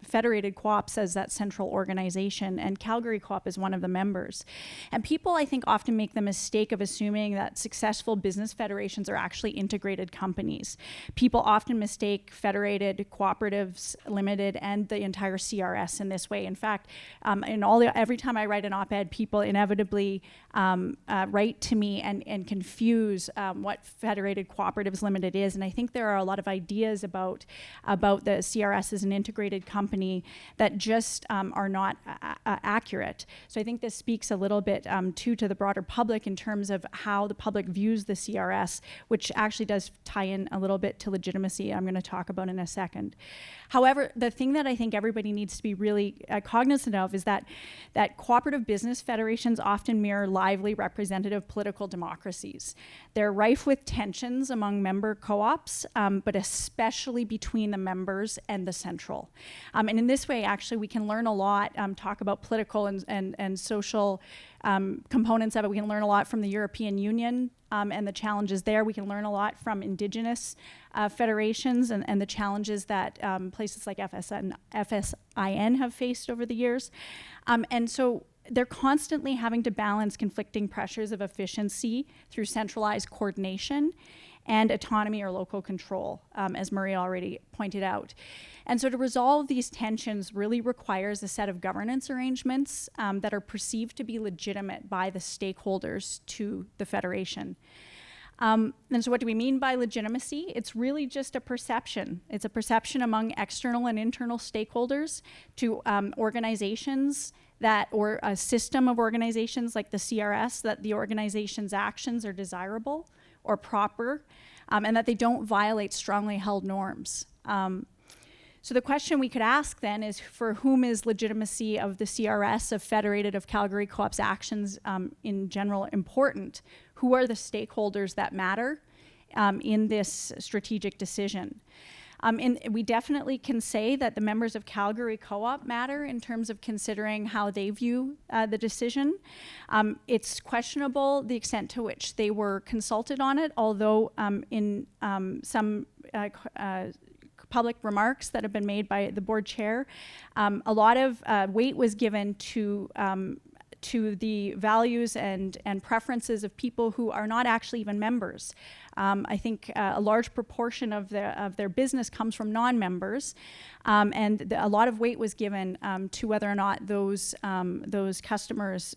federated co-ops as that central organization, and Calgary Co-op is one of the members. And people, I think, often make the mistake of assuming that successful business federations are actually integrated companies. People often mistake federated cooperatives limited and the entire CRS in this way. In fact, every time I write an op-ed, people inevitably write to me and confuse what Federated Cooperatives Limited is. And I think there are a lot of ideas about the CRS as an integrated company that just are not accurate. So I think this speaks a little bit to the broader public in terms of how the public views the CRS, which actually does tie in a little bit to legitimacy I'm going to talk about in a second. However, the thing that I think everybody needs to be really cognizant of is that cooperative business federations often mirror lively representative political democracies. They're rife with tensions among member co-ops, but especially between the members and the central. And in this way, actually, we can learn a lot, talk about political and social components of it. We can learn a lot from the European Union and the challenges there. We can learn a lot from Indigenous federations and the challenges that places like FSIN have faced over the years. And so they're constantly having to balance conflicting pressures of efficiency through centralized coordination and autonomy or local control, as Murray already pointed out. And so to resolve these tensions really requires a set of governance arrangements that are perceived to be legitimate by the stakeholders to the federation. And so what do we mean by legitimacy? It's really just a perception. It's a perception among external and internal stakeholders to organizations or a system of organizations like the CRS, that the organization's actions are desirable or proper, and that they don't violate strongly held norms. So the question we could ask then is, for whom is legitimacy of the CRS, of Federated, of Calgary Co-op's actions in general important? Who are the stakeholders that matter in this strategic decision? And we definitely can say that the members of Calgary Co-op matter in terms of considering how they view the decision. It's questionable the extent to which they were consulted on it, although in some public remarks that have been made by the board chair, a lot of weight was given to to the values and preferences of people who are not actually even members. I think a large proportion of their business comes from non-members, and a lot of weight was given to whether or not those customers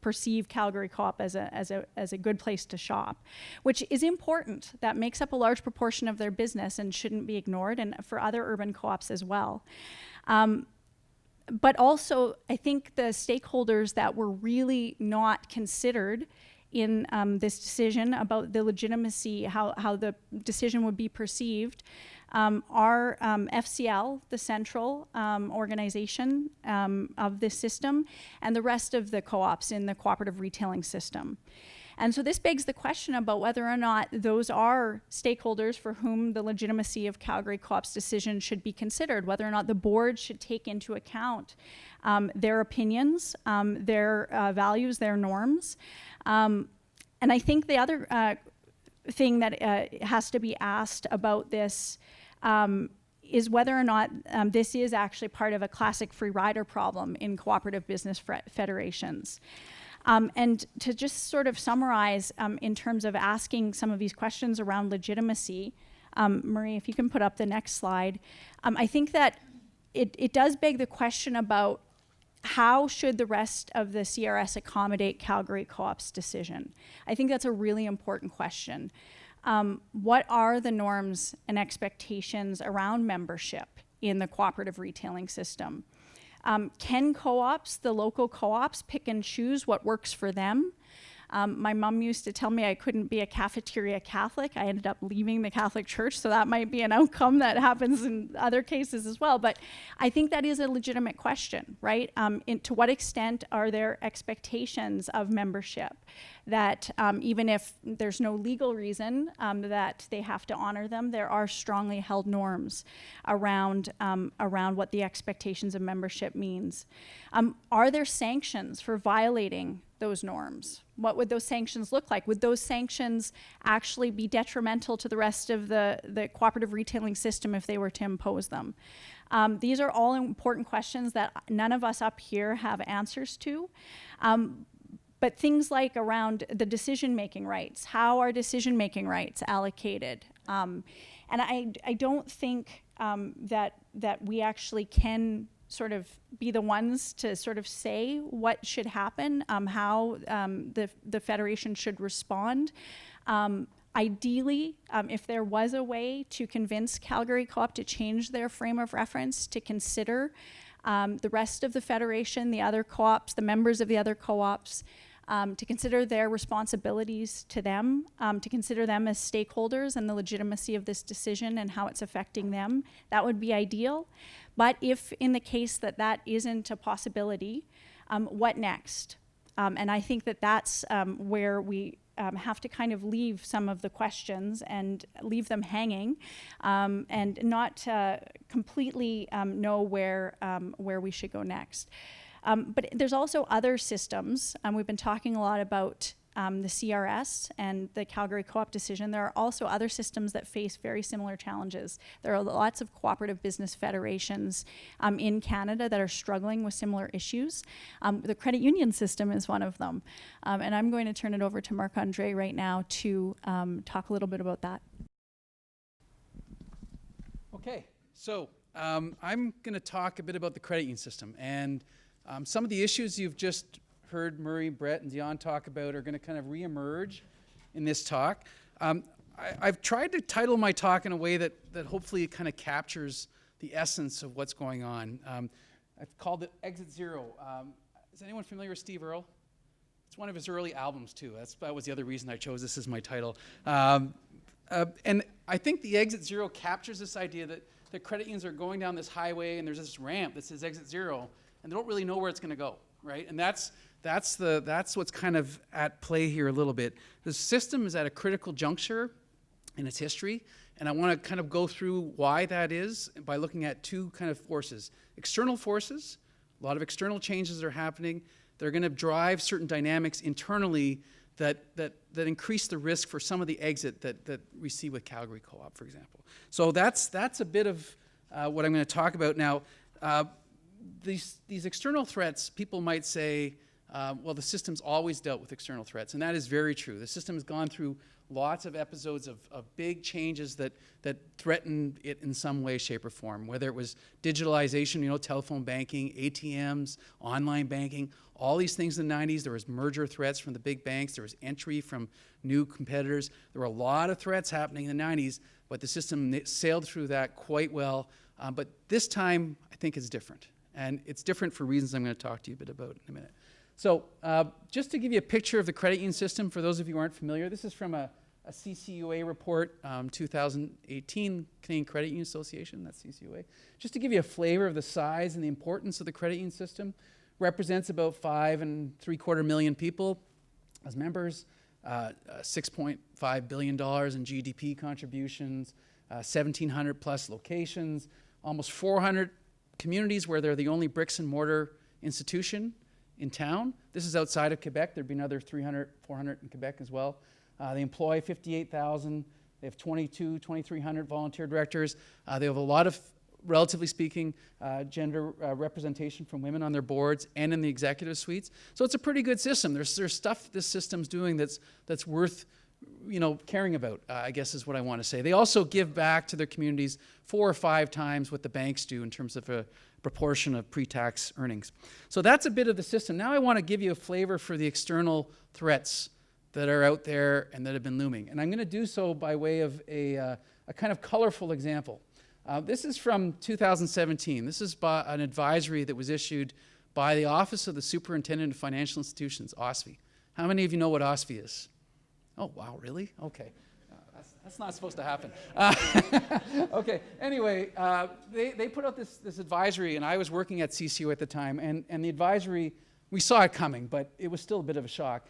perceive Calgary Co-op as a good place to shop, which is important. That makes up a large proportion of their business and shouldn't be ignored, and for other urban co-ops as well. But also, I think the stakeholders that were really not considered in this decision about the legitimacy, how the decision would be perceived, are FCL, the central organization of this system, and the rest of the co-ops in the cooperative retailing system. And so this begs the question about whether or not those are stakeholders for whom the legitimacy of Calgary Co-op's decision should be considered, whether or not the board should take into account their opinions, their values, their norms. And I think the other thing that has to be asked about this is whether or not this is actually part of a classic free rider problem in cooperative business federations. And to just sort of summarize in terms of asking some of these questions around legitimacy, Marie, if you can put up the next slide, I think that it does beg the question about how should the rest of the CRS accommodate Calgary Co-op's decision? I think that's a really important question. What are the norms and expectations around membership in the cooperative retailing system? Can co-ops, the local co-ops, pick and choose what works for them? My mom used to tell me I couldn't be a cafeteria Catholic. I ended up leaving the Catholic Church, so that might be an outcome that happens in other cases as well. But I think that is a legitimate question, right? To what extent are there expectations of membership that even if there's no legal reason that they have to honor them, there are strongly held norms around what the expectations of membership means. Are there sanctions for violating those norms? What would those sanctions look like? Would those sanctions actually be detrimental to the rest of the cooperative retailing system if they were to impose them? These are all important questions that none of us up here have answers to. But things like around the decision-making rights, how are decision-making rights allocated? And I don't think that we actually can sort of be the ones to sort of say what should happen, how the Federation should respond. Ideally, if there was a way to convince Calgary Co-op to change their frame of reference, to consider the rest of the Federation, the other co-ops, the members of the other co-ops, to consider their responsibilities to them, to consider them as stakeholders and the legitimacy of this decision and how it's affecting them, that would be ideal. But if in the case that that isn't a possibility, what next? And I think that that's where we have to kind of leave some of the questions and leave them hanging and not completely know where we should go next. But there's also other systems. We've been talking a lot about the CRS and the Calgary Co-op decision. There are also other systems that face very similar challenges. There are lots of cooperative business federations in Canada that are struggling with similar issues. The credit union system is one of them. And I'm going to turn it over to Marc-André right now to talk a little bit about that. Okay, so I'm going to talk a bit about the credit union system. And some of the issues you've just heard Murray, Brett, and Dionne talk about are going to kind of reemerge in this talk. I've tried to title my talk in a way that hopefully it kind of captures the essence of what's going on. I've called it Exit Zero. Is anyone familiar with Steve Earle? It's one of his early albums too. That was the other reason I chose this as my title. And I think the Exit Zero captures this idea that the credit unions are going down this highway and there's this ramp that says Exit Zero, and they don't really know where it's going to go, right? And that's what's kind of at play here a little bit. The system is at a critical juncture in its history, and I want to kind of go through why that is by looking at two kind of forces. External forces, a lot of external changes are happening. They're going to drive certain dynamics internally that increase the risk for some of the exit that we see with Calgary Co-op, for example. So that's a bit of what I'm going to talk about now. These external threats, people might say, well, the system's always dealt with external threats, and that is very true. The system has gone through lots of episodes of big changes that threatened it in some way, shape, or form, whether it was digitalization, telephone banking, ATMs, online banking, all these things in the 90s. There was merger threats from the big banks. There was entry from new competitors. There were a lot of threats happening in the 90s, but the system sailed through that quite well. But this time, I think it's different. And it's different for reasons I'm going to talk to you a bit about in a minute. So just to give you a picture of the credit union system, for those of you who aren't familiar, this is from a CCUA report, 2018, Canadian Credit Union Association, that's CCUA. Just to give you a flavor of the size and the importance of the credit union system, represents about 5.75 million people as members, $6.5 billion in GDP contributions, 1,700 plus locations, almost 400 communities where they're the only bricks and mortar institution in town. This is outside of Quebec. There'd be another 300, 400 in Quebec as well. They employ 58,000. They have 2,300 volunteer directors. They have a lot of, relatively speaking, gender representation from women on their boards and in the executive suites. So it's a pretty good system. There's stuff this system's doing that's worth caring about, I guess is what I want to say. They also give back to their communities 4 or 5 times what the banks do in terms of a proportion of pre-tax earnings. So that's a bit of the system. Now I want to give you a flavor for the external threats that are out there and that have been looming. And I'm going to do so by way of a kind of colorful example. This is from 2017. This is by an advisory that was issued by the Office of the Superintendent of Financial Institutions, OSFI. How many of you know what OSFI is? Oh, wow, really? Okay. That's not supposed to happen. Okay, anyway, they put out this advisory, and I was working at CCU at the time, and the advisory, we saw it coming, but it was still a bit of a shock.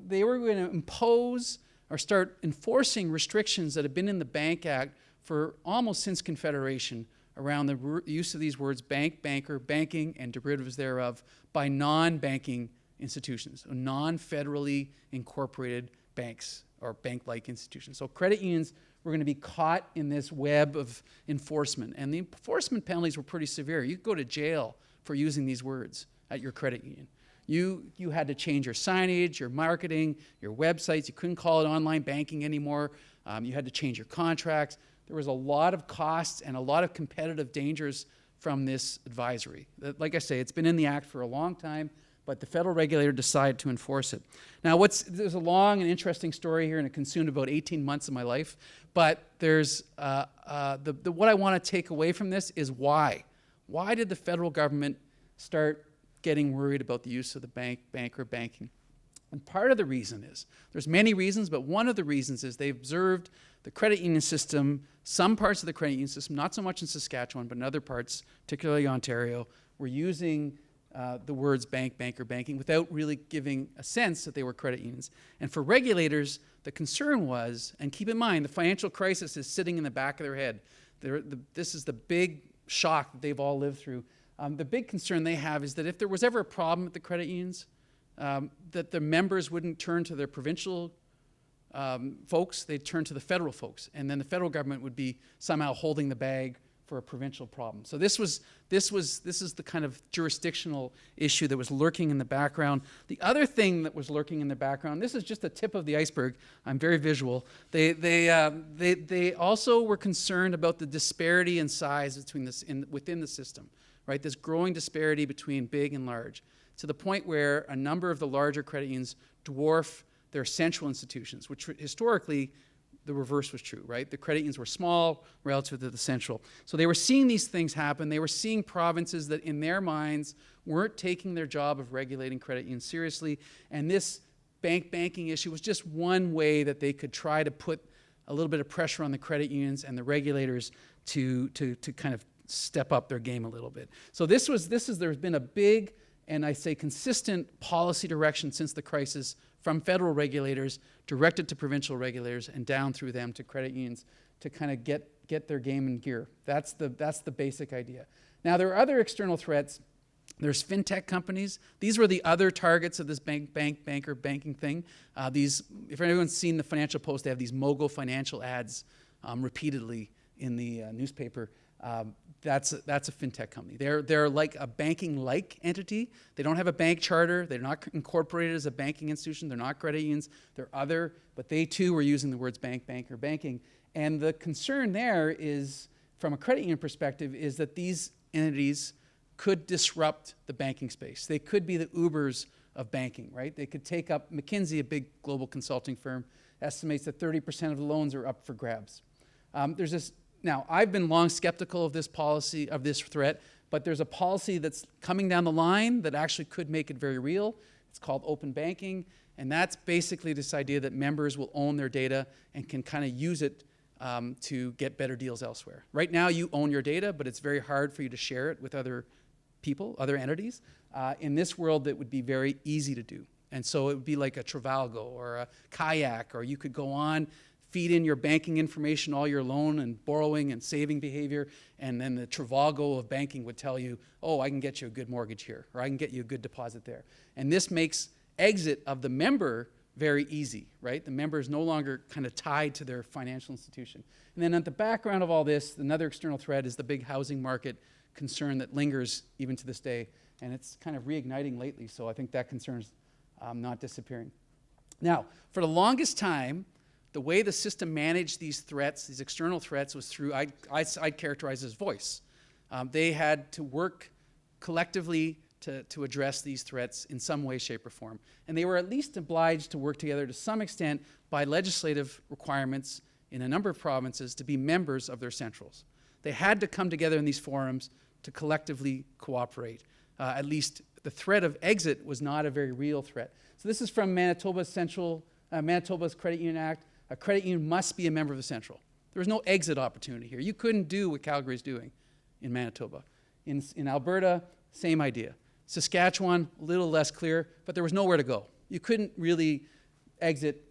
They were going to impose or start enforcing restrictions that have been in the Bank Act for almost since Confederation around the use of these words bank, banker, banking, and derivatives thereof by non-banking institutions, non-federally incorporated banks or bank-like institutions. So credit unions were going to be caught in this web of enforcement, and the enforcement penalties were pretty severe. You could go to jail for using these words at your credit union. You had to change your signage, your marketing, your websites. You couldn't call it online banking anymore. You had to change your contracts. There was a lot of costs and a lot of competitive dangers from this advisory. Like I say, it's been in the Act for a long time, but the federal regulator decided to enforce it. Now, there's a long and interesting story here, and it consumed about 18 months of my life. But there's what I want to take away from this is why. Why did the federal government start getting worried about the use of the banker, banking? And part of the reason is, there's many reasons, but one of the reasons is they observed the credit union system, some parts of the credit union system, not so much in Saskatchewan, but in other parts, particularly Ontario, were using the words bank, banker, banking without really giving a sense that they were credit unions. And for regulators, the concern was, and keep in mind, the financial crisis is sitting in the back of their head. This is the big shock that they've all lived through. The big concern they have is that if there was ever a problem with the credit unions, that the members wouldn't turn to their provincial folks, they'd turn to the federal folks, and then the federal government would be somehow holding the bag for a provincial problem. So this is the kind of jurisdictional issue that was lurking in the background. The other thing that was lurking in the background, this is just the tip of the iceberg. I'm very visual. They also were concerned about the disparity in size within the system, right? This growing disparity between big and large, to the point where a number of the larger credit unions dwarf their central institutions, which historically the reverse was true, right? The credit unions were small relative to the central. So they were seeing these things happen. They were seeing provinces that in their minds weren't taking their job of regulating credit unions seriously. And this banking issue was just one way that they could try to put a little bit of pressure on the credit unions and the regulators to kind of step up their game a little bit. So there's been a big, and I say consistent policy direction since the crisis from federal regulators directed to provincial regulators and down through them to credit unions to kind of get their game in gear. That's the basic idea. Now, there are other external threats. There's fintech companies. These were the other targets of this banker, banking thing. If anyone's seen the Financial Post, they have these mogul financial ads repeatedly in the newspaper. That's a fintech company. They're like a banking-like entity. They don't have a bank charter. They're not incorporated as a banking institution. They're not credit unions. They're other, but they too were using the words bank, bank, or banking. And the concern there is, from a credit union perspective, is that these entities could disrupt the banking space. They could be the Ubers of banking, right? They could take up, McKinsey, a big global consulting firm, estimates that 30% of the loans are up for grabs. There's this. Now, I've been long skeptical of this policy, of this threat, but there's a policy that's coming down the line that actually could make it very real. It's called open banking, and that's basically this idea that members will own their data and can kind of use it to get better deals elsewhere. Right now, you own your data, but it's very hard for you to share it with other people, other entities. In this world, that would be very easy to do. And so it would be like a Trivago or a Kayak, or you could go on, feed in your banking information, all your loan and borrowing and saving behavior, and then the Trivago of banking would tell you, oh, I can get you a good mortgage here, or I can get you a good deposit there. And this makes exit of the member very easy, right? The member is no longer kind of tied to their financial institution. And then at the background of all this, another external threat is the big housing market concern that lingers even to this day, and it's kind of reigniting lately, so I think that concern's not disappearing. Now, for the longest time, the way the system managed these threats, these external threats, was through, I'd characterize as voice. They had to work collectively to address these threats in some way, shape, or form. And they were at least obliged to work together to some extent by legislative requirements in a number of provinces to be members of their centrals. They had to come together in these forums to collectively cooperate. At least the threat of exit was not a very real threat. So this is from Manitoba's Credit Union Act. A credit union must be a member of the central. There was no exit opportunity here. You couldn't do what Calgary's doing in Manitoba. In Alberta, same idea. Saskatchewan, a little less clear, but there was nowhere to go. You couldn't really exit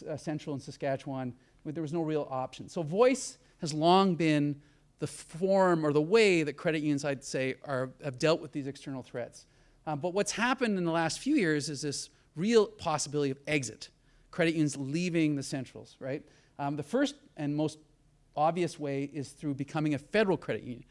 a central in Saskatchewan. There was no real option. So voice has long been the form or the way that credit unions, I'd say, have dealt with these external threats. But what's happened in the last few years is this real possibility of exit. Credit unions leaving the centrals, right? The first and most obvious way is through becoming a federal credit union,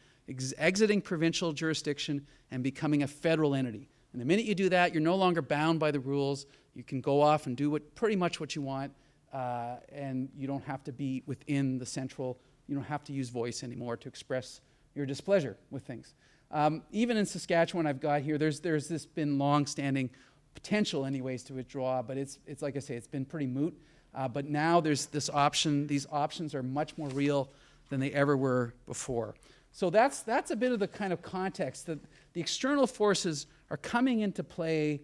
exiting provincial jurisdiction and becoming a federal entity. And the minute you do that, you're no longer bound by the rules. You can go off and do pretty much what you want, and you don't have to be within the central. You don't have to use voice anymore to express your displeasure with things. Even in Saskatchewan, I've got here, there's this been long-standing potential anyways to withdraw, but it's like I say, it's been pretty moot. But now there's this option. These options are much more real than they ever were before. So that's a bit of the kind of context that the external forces are coming into play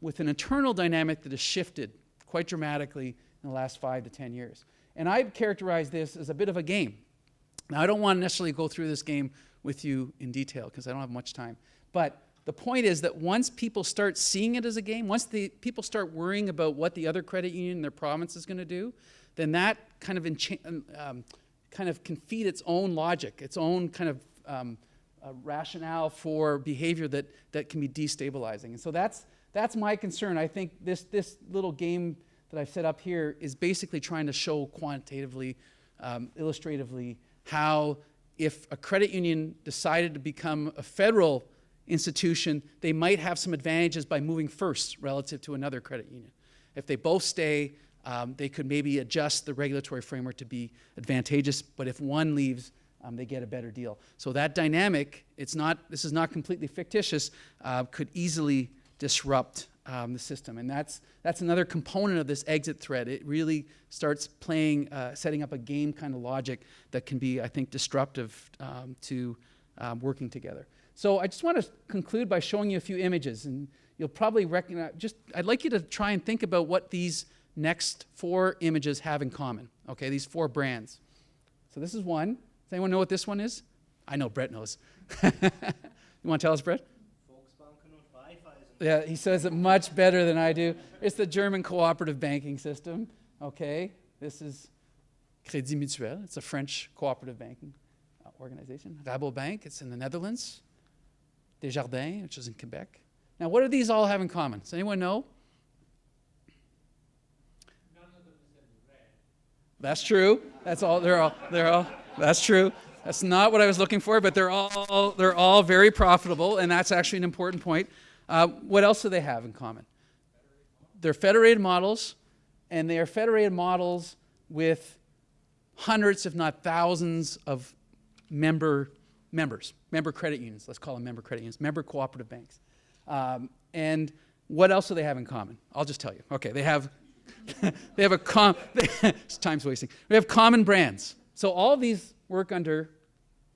with an internal dynamic that has shifted quite dramatically in the last 5 to 10 years. And I'd characterize this as a bit of a game. Now, I don't want to necessarily go through this game with you in detail because I don't have much time. But the point is that once people start seeing it as a game, once the people start worrying about what the other credit union in their province is going to do, then that kind of can feed its own logic, its own kind of rationale for behavior that can be destabilizing. And so that's my concern. I think this little game that I've set up here is basically trying to show quantitatively, illustratively, how if a credit union decided to become a federal institution, they might have some advantages by moving first relative to another credit union. If they both stay, they could maybe adjust the regulatory framework to be advantageous, but if one leaves, they get a better deal. So that dynamic, this is not completely fictitious, could easily disrupt the system. And that's another component of this exit threat. It really starts playing, setting up a game kind of logic that can be, I think, disruptive to working together. So I just want to conclude by showing you a few images, and you'll probably recognize, I'd like you to try and think about what these next 4 images have in common, okay, these 4 brands. So this is one. Does anyone know what this one is? I know, Brett knows. You want to tell us, Brett? Yeah, he says it much better than I do. It's the German cooperative banking system, okay? This is Crédit Mutuel. It's a French cooperative banking organization. Rabobank, it's in the Netherlands. Desjardins, which is in Quebec. Now, what do these all have in common? Does anyone know? None of them is in red. That's true. That's all. They're all. That's true. That's not what I was looking for, but they're all very profitable, and that's actually an important point. What else do they have in common? They're federated models, and they are federated models with hundreds, if not thousands, of member credit unions. Let's call them member credit unions, member cooperative banks. And what else do they have in common? I'll just tell you. Okay, they have time's wasting. We have common brands. So all of these work under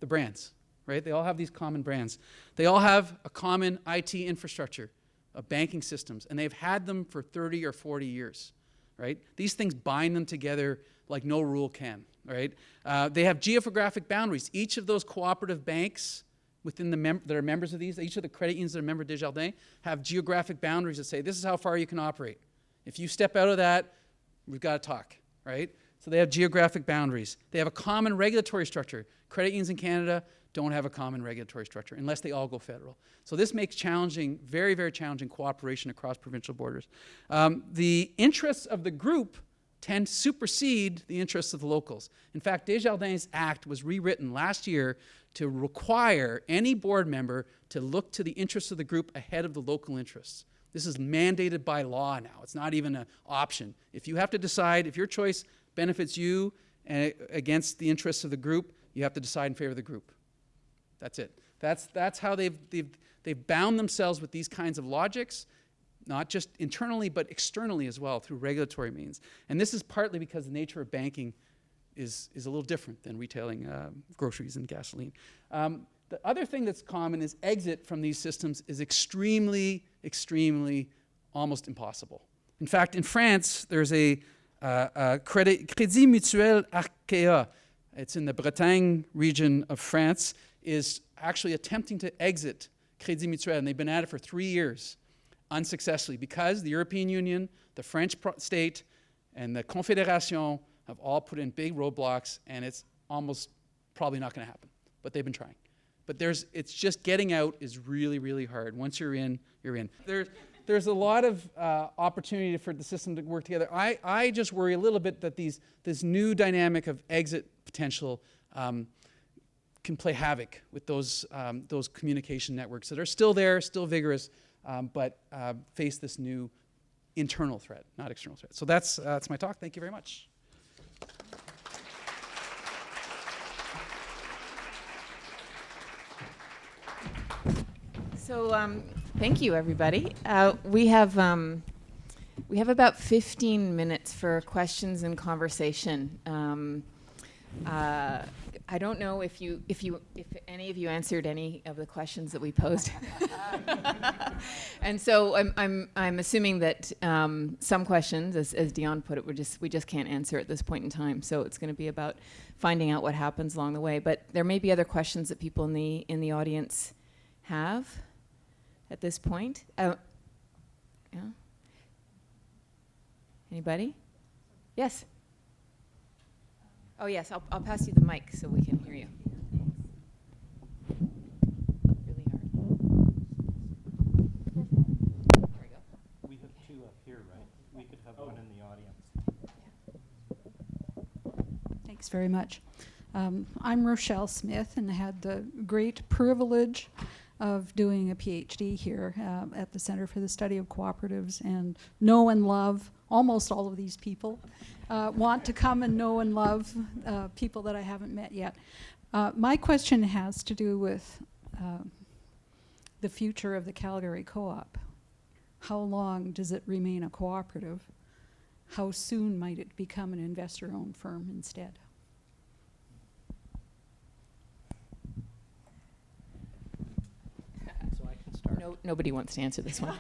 the brands, right? They all have these common brands. They all have a common IT infrastructure of banking systems, and they've had them for 30 or 40 years, right? These things bind them together like no rule can, right? They have geographic boundaries. Each of those cooperative banks within that are members of these, each of the credit unions that are members of Desjardins have geographic boundaries that say, this is how far you can operate. If you step out of that, we've got to talk, right? So they have geographic boundaries. They have a common regulatory structure. Credit unions in Canada don't have a common regulatory structure unless they all go federal. So this makes challenging, very, very challenging cooperation across provincial borders. The interests of the group tend to supersede the interests of the locals. In fact, Desjardins Act was rewritten last year to require any board member to look to the interests of the group ahead of the local interests. This is mandated by law now. It's not even an option. If you have to decide, if your choice benefits you against the interests of the group, you have to decide in favor of the group. That's it. That's how they've bound themselves with these kinds of logics, not just internally, but externally as well, through regulatory means. And this is partly because the nature of banking is a little different than retailing groceries and gasoline. The other thing that's common is exit from these systems is extremely, extremely almost impossible. In fact, in France, there's a Crédit Mutuel Arkea. It's in the Bretagne region of France, is actually attempting to exit Crédit Mutuel, and they've been at it for 3 years unsuccessfully because the European Union, the French state, and the Confédération have all put in big roadblocks, and it's almost probably not going to happen. But they've been trying. But it's just getting out is really, really hard. Once you're in, you're in. There's a lot of opportunity for the system to work together. I just worry a little bit that this new dynamic of exit potential can play havoc with those communication networks that are still there, still vigorous, but face this new internal threat, not external threat. So that's my talk. Thank you very much. So thank you, everybody. We have about 15 minutes for questions and conversation. I don't know if any of you answered any of the questions that we posed, and so I'm assuming that some questions, as Dionne put it, we just can't answer at this point in time. So it's going to be about finding out what happens along the way. But there may be other questions that people in the audience have at this point. Yeah. Anybody? Yes. Oh yes, I'll pass you the mic so we can hear you. Really hard. There we go. We have two up here, right? We could have one in the audience. Thanks very much. I'm Rochelle Smith and had the great privilege of doing a PhD here at the Center for the Study of Cooperatives, and know and love almost all of these people. Want to come and know and love people that I haven't met yet. My question has to do with the future of the Calgary Co-op. How long does it remain a cooperative? How soon might it become an investor-owned firm instead? So I can start. Nobody wants to answer this one.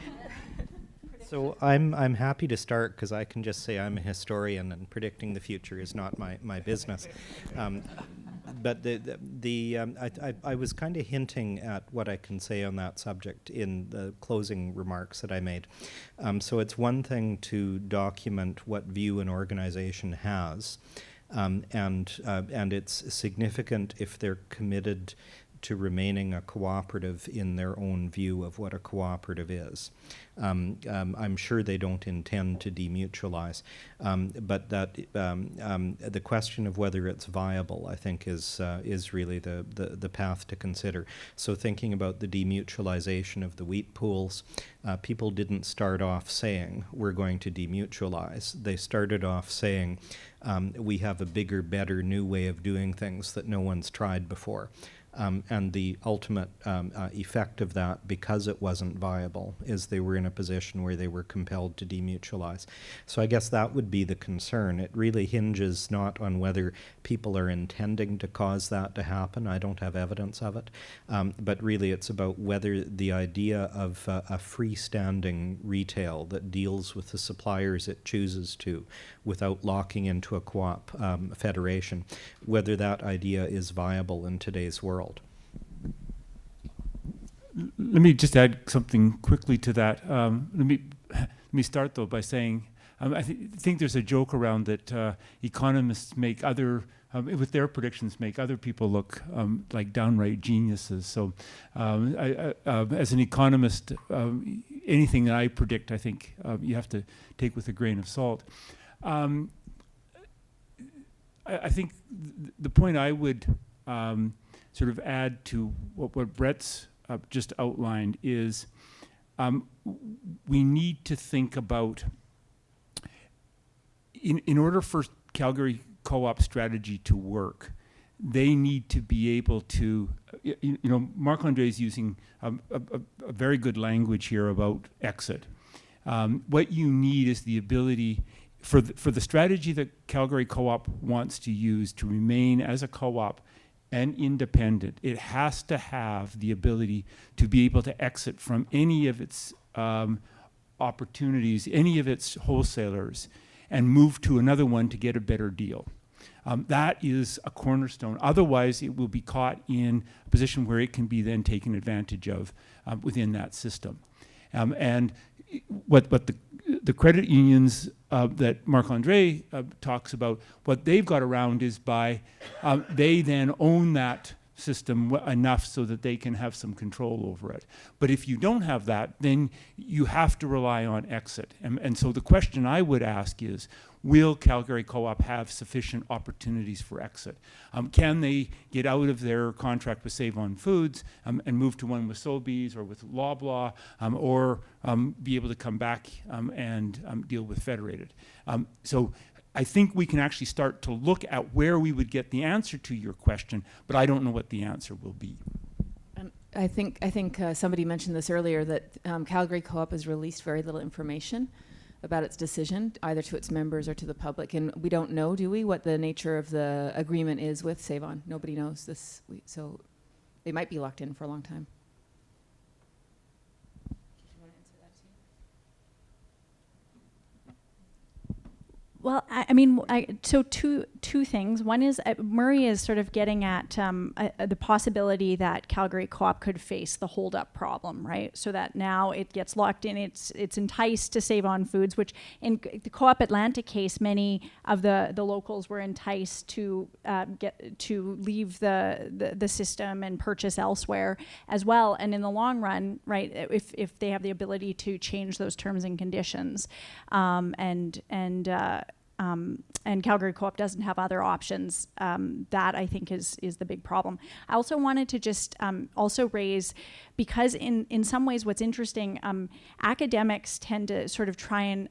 So I'm happy to start because I can just say I'm a historian and predicting the future is not my business. But I was kind of hinting at what I can say on that subject in the closing remarks that I made. So it's one thing to document what view an organization has, and it's significant if they're committed to remaining a cooperative in their own view of what a cooperative is. I'm sure they don't intend to demutualize, but that the question of whether it's viable, I think, is really the path to consider. So thinking about the demutualization of the wheat pools, people didn't start off saying we're going to demutualize. They started off saying we have a bigger, better, new way of doing things that no one's tried before. And the ultimate effect of that, because it wasn't viable, is they were in a position where they were compelled to demutualize. So I guess that would be the concern. It really hinges not on whether people are intending to cause that to happen. I don't have evidence of it. But really it's about whether the idea of a freestanding retail that deals with the suppliers it chooses to without locking into a co-op federation, whether that idea is viable in today's world. Let me just add something quickly to that. Let me start though by saying I think there's a joke around that economists make other with their predictions make other people look like downright geniuses. So as an economist, anything that I predict, I think you have to take with a grain of salt. I think the point I would sort of add to what Brett's just outlined is we need to think about, in order for Calgary Co-op strategy to work, they need to be able to, Marc-André is using a very good language here about exit. What you need is the ability for the strategy that Calgary Co-op wants to use to remain as a co-op and independent. It has to have the ability to be able to exit from any of its opportunities, any of its wholesalers, and move to another one to get a better deal. That is a cornerstone. Otherwise, it will be caught in a position where it can be then taken advantage of within that system. And what the credit unions that Marc-André talks about, what they've got around is by they then own that system enough so that they can have some control over it. But if you don't have that, then you have to rely on exit. And so the question I would ask is, will Calgary Co-op have sufficient opportunities for exit? Can they get out of their contract with Save On Foods and move to one with Sobeys or with Loblaw, or be able to come back and deal with Federated? So I think we can actually start to look at where we would get the answer to your question, but I don't know what the answer will be. I think somebody mentioned this earlier, that Calgary Co-op has released very little information about its decision, either to its members or to the public. And we don't know, do we, what the nature of the agreement is with Save On? Nobody knows this. So they might be locked in for a long time. Do you want to answer that too? Well, I mean, so two things. One is Murray is sort of getting at the possibility that Calgary Co-op could face the hold-up problem, right? So that now it gets locked in. It's enticed to Save On Foods, which in the Co-op Atlanta case, many of the locals were enticed to leave the system and purchase elsewhere as well. And in the long run, right, if they have the ability to change those terms and conditions, and Calgary Co-op doesn't have other options, that I think is the big problem. I also wanted to just also raise, because in some ways what's interesting, academics tend to sort of try and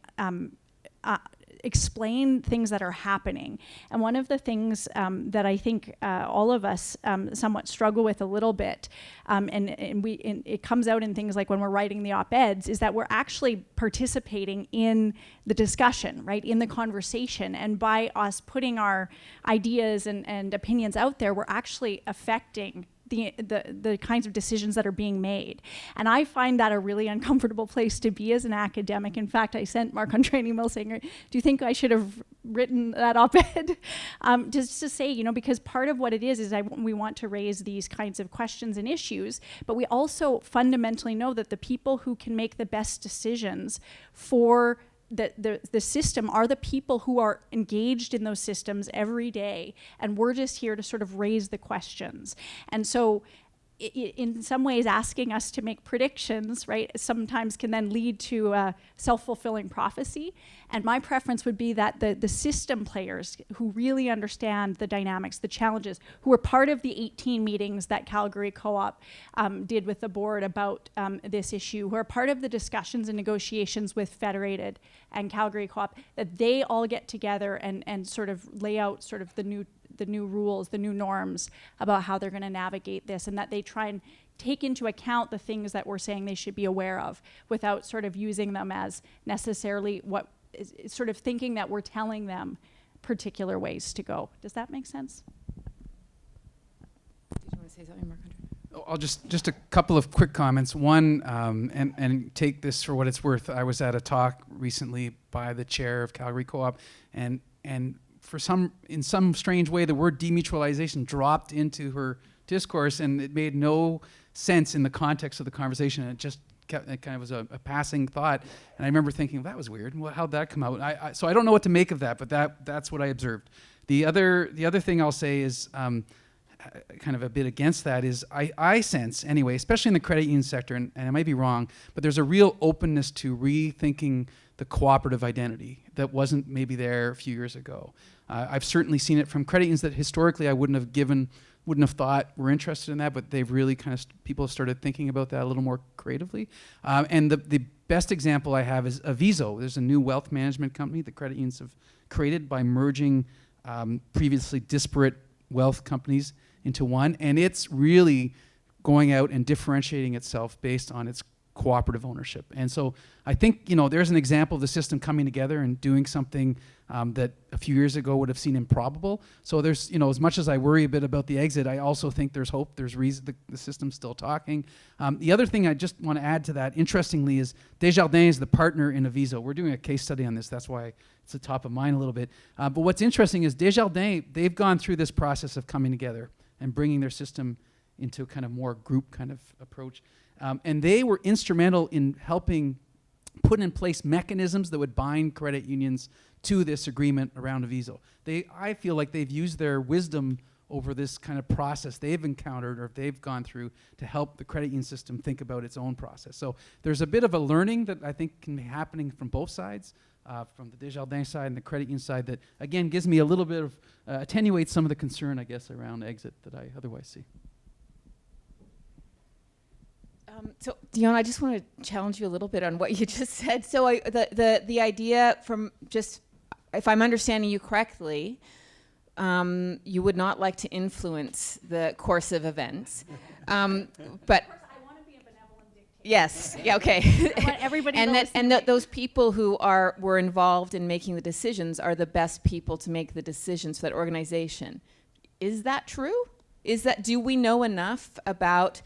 explain things that are happening. And one of the things that I think all of us somewhat struggle with a little bit, and it comes out in things like when we're writing the op-eds, is that we're actually participating in the discussion, right, in the conversation. And by us putting our ideas and opinions out there, we're actually affecting the kinds of decisions that are being made. And I find that a really uncomfortable place to be as an academic. In fact, I sent Marc-André an email saying, do you think I should have written that op-ed? Just to say, because part of what it is we want to raise these kinds of questions and issues, but we also fundamentally know that the people who can make the best decisions for the system are the people who are engaged in those systems every day, and we're just here to sort of raise the questions. And so in some ways asking us to make predictions, right, sometimes can then lead to a self-fulfilling prophecy. And my preference would be that the system players who really understand the dynamics, the challenges, who were part of the 18 meetings that Calgary Co-op did with the board about this issue, who are part of the discussions and negotiations with Federated and Calgary Co-op, that they all get together and sort of lay out sort of the new rules, the new norms about how they're going to navigate this, and that they try and take into account the things that we're saying they should be aware of without sort of using them as necessarily what is sort of thinking that we're telling them particular ways to go. Does that make sense? Did you want to say something, Marc-André? I'll just a couple of quick comments. One, and take this for what it's worth. I was at a talk recently by the chair of Calgary Co-op, and in some strange way, the word demutualization dropped into her discourse, and it made no sense in the context of the conversation. And it kind of was a passing thought. And I remember thinking, well, that was weird. Well, how'd that come out? So I don't know what to make of that, but that's what I observed. The other thing I'll say is kind of a bit against that is I sense anyway, especially in the credit union sector, and I might be wrong, but there's a real openness to rethinking the cooperative identity that wasn't maybe there a few years ago. I've certainly seen it from credit unions that historically I wouldn't have thought were interested in that, but they've really kind of people have started thinking about that a little more creatively. And the best example I have is Aviso. There's a new wealth management company that credit unions have created by merging previously disparate wealth companies into one, and it's really going out and differentiating itself based on its cooperative ownership. And so I think, there's an example of the system coming together and doing something that a few years ago would have seemed improbable. So there's, as much as I worry a bit about the exit, I also think there's hope. There's reason the system's still talking. The other thing I just want to add to that, interestingly, is Desjardins is the partner in Aviso. We're doing a case study on this. That's why it's the top of mind a little bit. But what's interesting is Desjardins, they've gone through this process of coming together and bringing their system into a kind of more group kind of approach. And they were instrumental in helping put in place mechanisms that would bind credit unions to this agreement around Aviso. I feel like they've used their wisdom over this kind of process they've encountered or they've gone through to help the credit union system think about its own process. So there's a bit of a learning that I think can be happening from both sides, from the Desjardins side and the credit union side, that again gives me a little bit of, attenuates some of the concern, I guess, around exit that I otherwise see. So Dionne, I just want to challenge you a little bit on what you just said. So the idea from just, if I'm understanding you correctly, you would not like to influence the course of events, but I want to be a benevolent dictator. yes, yeah, okay. I want everybody and to that those people who were involved in making the decisions are the best people to make the decisions for that organization. Is that true? Do we know enough about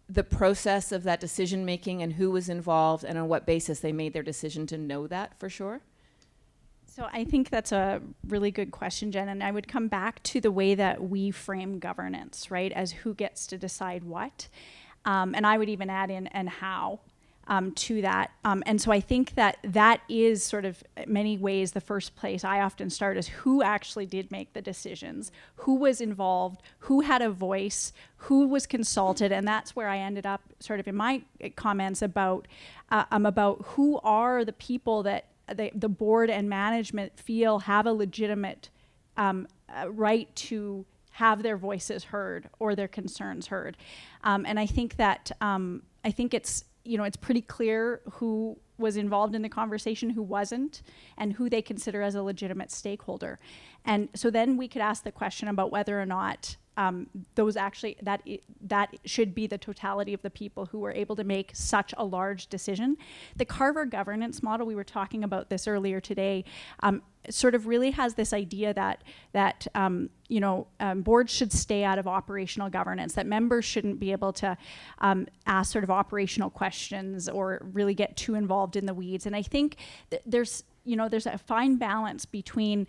the process of that decision making and who was involved and on what basis they made their decision to know that for sure? So I think that's a really good question, Jen, and I would come back to the way that we frame governance, right, as who gets to decide what, and I would even add in and how to that. And so I think that is sort of in many ways the first place I often start is who actually did make the decisions, who was involved, who had a voice, who was consulted, and that's where I ended up sort of in my comments about who are the people that the board and management feel have a legitimate right to have their voices heard or their concerns heard. And I think that it's pretty clear who was involved in the conversation, who wasn't, and who they consider as a legitimate stakeholder. And so then we could ask the question about whether or not those actually, that should be the totality of the people who were able to make such a large decision. The Carver governance model, we were talking about this earlier today, sort of really has this idea that boards should stay out of operational governance, that members shouldn't be able to ask sort of operational questions or really get too involved in the weeds. And I think there's a fine balance between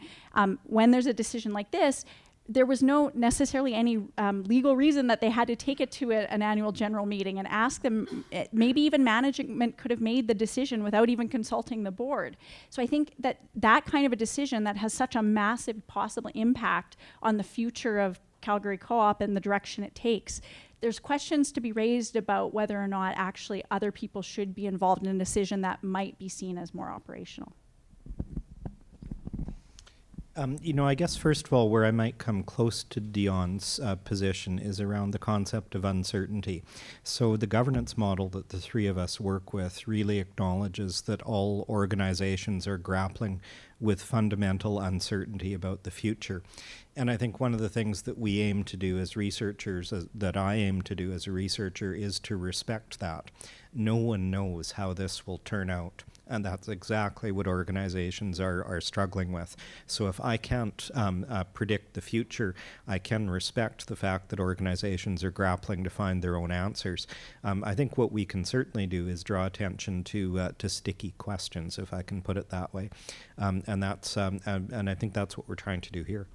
when there's a decision like this, there was no necessarily any legal reason that they had to take it to an annual general meeting and ask them. Maybe even management could have made the decision without even consulting the board. So I think that kind of a decision that has such a massive possible impact on the future of Calgary Co-op and the direction it takes, there's questions to be raised about whether or not actually other people should be involved in a decision that might be seen as more operational. I guess first of all, where I might come close to Dionne's position is around the concept of uncertainty. So the governance model that the three of us work with really acknowledges that all organizations are grappling with fundamental uncertainty about the future. And I think one of the things that we aim to do as researchers, that I aim to do as a researcher, is to respect that. No one knows how this will turn out. And that's exactly what organizations are struggling with. So if I can't predict the future, I can respect the fact that organizations are grappling to find their own answers. I think what we can certainly do is draw attention to sticky questions, if I can put it that way. And that's and I think that's what we're trying to do here.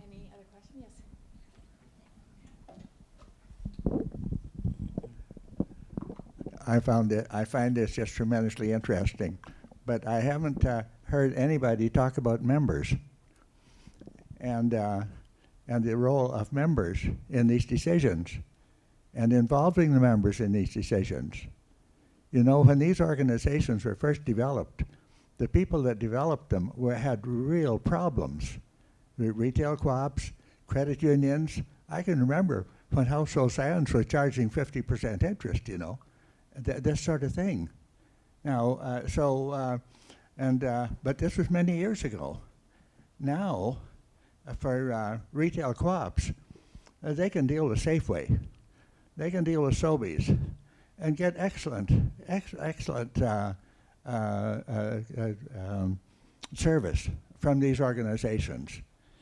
Any other questions? Yes. I find this just tremendously interesting, but I haven't heard anybody talk about members and the role of members in these decisions and involving the members in these decisions. You know, when these organizations were first developed, the people that developed them had real problems. The retail co-ops, credit unions. I can remember when Household Science was charging 50% interest, you know. This sort of thing. Now, but this was many years ago. Now, for retail co-ops, they can deal with Safeway, they can deal with Sobeys, and get excellent service from these organizations.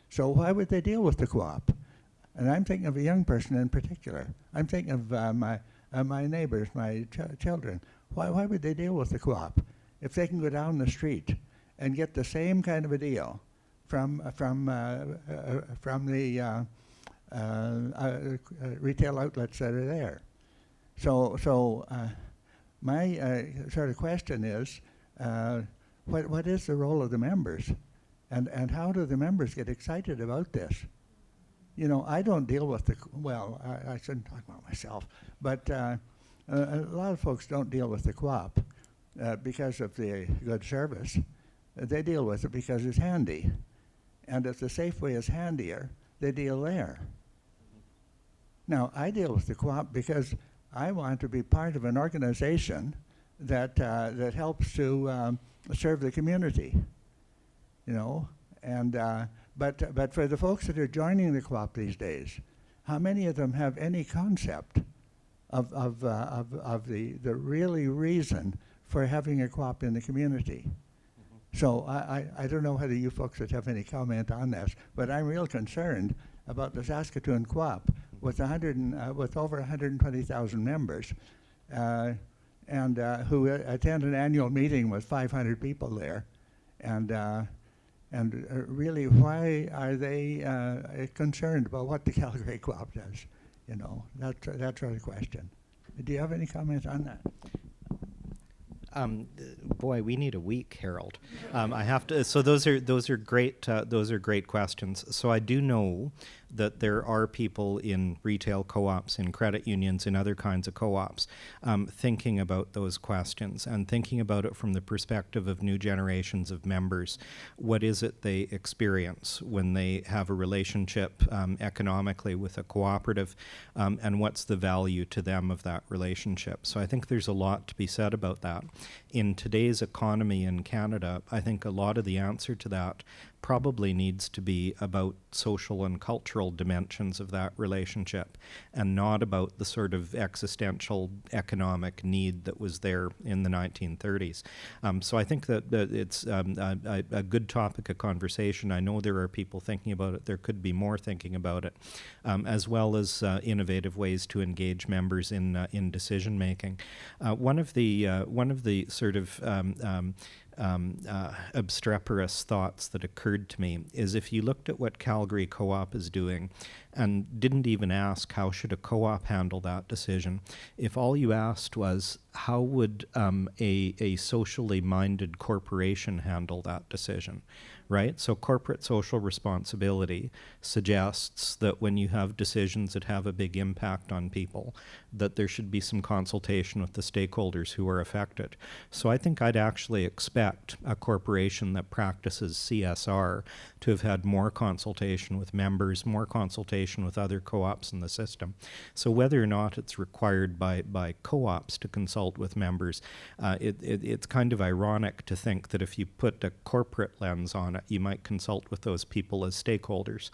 So why would they deal with the co-op? And I'm thinking of a young person in particular. I'm thinking of my neighbors, my children. Why would they deal with the co-op if they can go down the street and get the same kind of a deal from the retail outlets that are there? So my sort of question is, what is the role of the members, and how do the members get excited about this? You know, I don't deal with I shouldn't talk about myself, but a lot of folks don't deal with the co-op because of the good service. They deal with it because it's handy. And if the Safeway is handier, they deal there. Now, I deal with the co-op because I want to be part of an organization that helps to serve the community, you know, and but for the folks that are joining the co-op these days, how many of them have any concept of the really reason for having a co-op in the community? Mm-hmm. So I don't know whether you folks would have any comment on this, but I'm real concerned about the Saskatoon co-op with with over 120,000 members, and who attend an annual meeting with 500 people there, and really, why are they concerned about what the Calgary Coop does? You know, that's really the question. Do you have any comment on that? Boy, we need a week, Harold. I have to. So those are great questions. So I do know that there are people in retail co-ops, in credit unions, in other kinds of co-ops, thinking about those questions and thinking about it from the perspective of new generations of members. What is it they experience when they have a relationship economically with a cooperative, and what's the value to them of that relationship? So I think there's a lot to be said about that. In today's economy in Canada, I think a lot of the answer to that probably needs to be about social and cultural dimensions of that relationship, and not about the sort of existential economic need that was there in the 1930s. So I think that it's a good topic of conversation. I know there are people thinking about it. There could be more thinking about it, as well as innovative ways to engage members in decision making. One of the sort of obstreperous thoughts that occurred to me is, if you looked at what Calgary Co-op is doing, and didn't even ask how should a co-op handle that decision. If all you asked was how would a socially minded corporation handle that decision, right? So corporate social responsibility suggests that when you have decisions that have a big impact on people, that there should be some consultation with the stakeholders who are affected. So I think I'd actually expect a corporation that practices CSR to have had more consultation with members, more consultation with other co-ops in the system. So whether or not it's required by co-ops to consult with members, it's kind of ironic to think that if you put a corporate lens on it, you might consult with those people as stakeholders.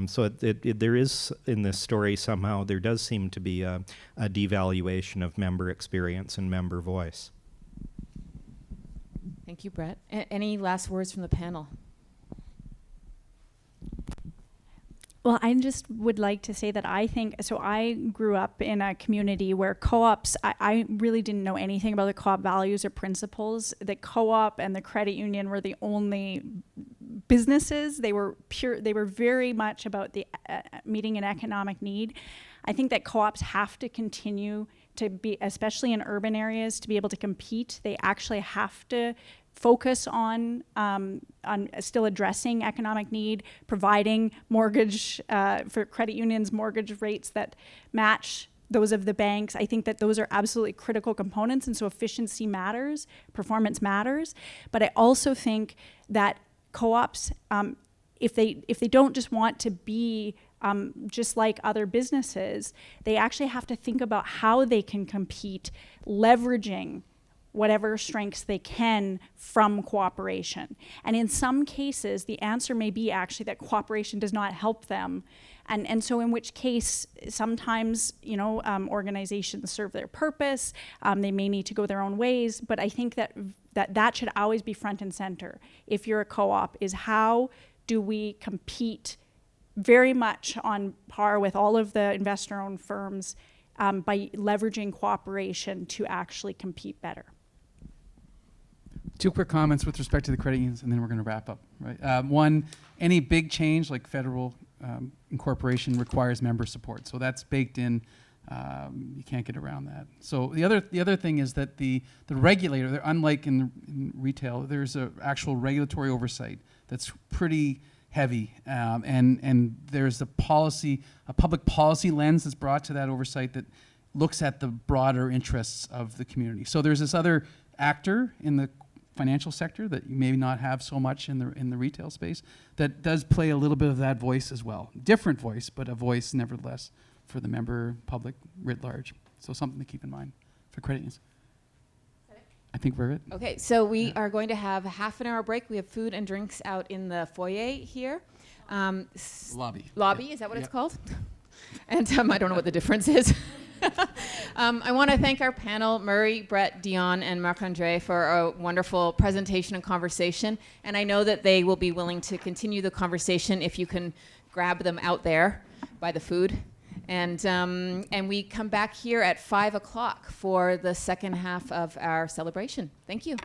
So there is, in this story somehow, there does seem to be a devaluation of member experience and member voice. Thank you, Brett. Any last words from the panel? Well, I just would like to say that I think, so I grew up in a community where co-ops, I really didn't know anything about the co-op values or principles. The co-op and the credit union were the only businesses. They were very much about the meeting an economic need. I think that co-ops have to continue to be, especially in urban areas, to be able to compete. They actually have to focus on still addressing economic need, providing mortgage for credit unions, mortgage rates that match those of the banks. I think that those are absolutely critical components, and so efficiency matters, performance matters. But I also think that co-ops, if they don't just want to be just like other businesses, they actually have to think about how they can compete, leveraging whatever strengths they can from cooperation. And in some cases, the answer may be actually that cooperation does not help them. And so in which case, sometimes, organizations serve their purpose, they may need to go their own ways, but I think that should always be front and center. If you're a co-op, is how do we compete very much on par with all of the investor-owned firms by leveraging cooperation to actually compete better. Two quick comments with respect to the credit unions, and then we're going to wrap up. Right. One, any big change like federal incorporation requires member support, so that's baked in. You can't get around that. So the other thing is that the regulator, unlike in retail, there's an actual regulatory oversight that's pretty heavy, and there's a public policy lens that's brought to that oversight that looks at the broader interests of the community. So there's this other actor in the financial sector that you may not have so much in the retail space that does play a little bit of that voice as well. Different voice, but a voice nevertheless for the member public writ large. So something to keep in mind for credit unions. I think we're good. Okay, so we are going to have a half an hour break. We have food and drinks out in the foyer here. Lobby. Lobby, is that what it's called? And I don't know what the difference is. I want to thank our panel, Murray, Brett, Dionne, and Marc-André, for a wonderful presentation and conversation. And I know that they will be willing to continue the conversation if you can grab them out there by the food. And we come back here at 5 o'clock for the second half of our celebration. Thank you.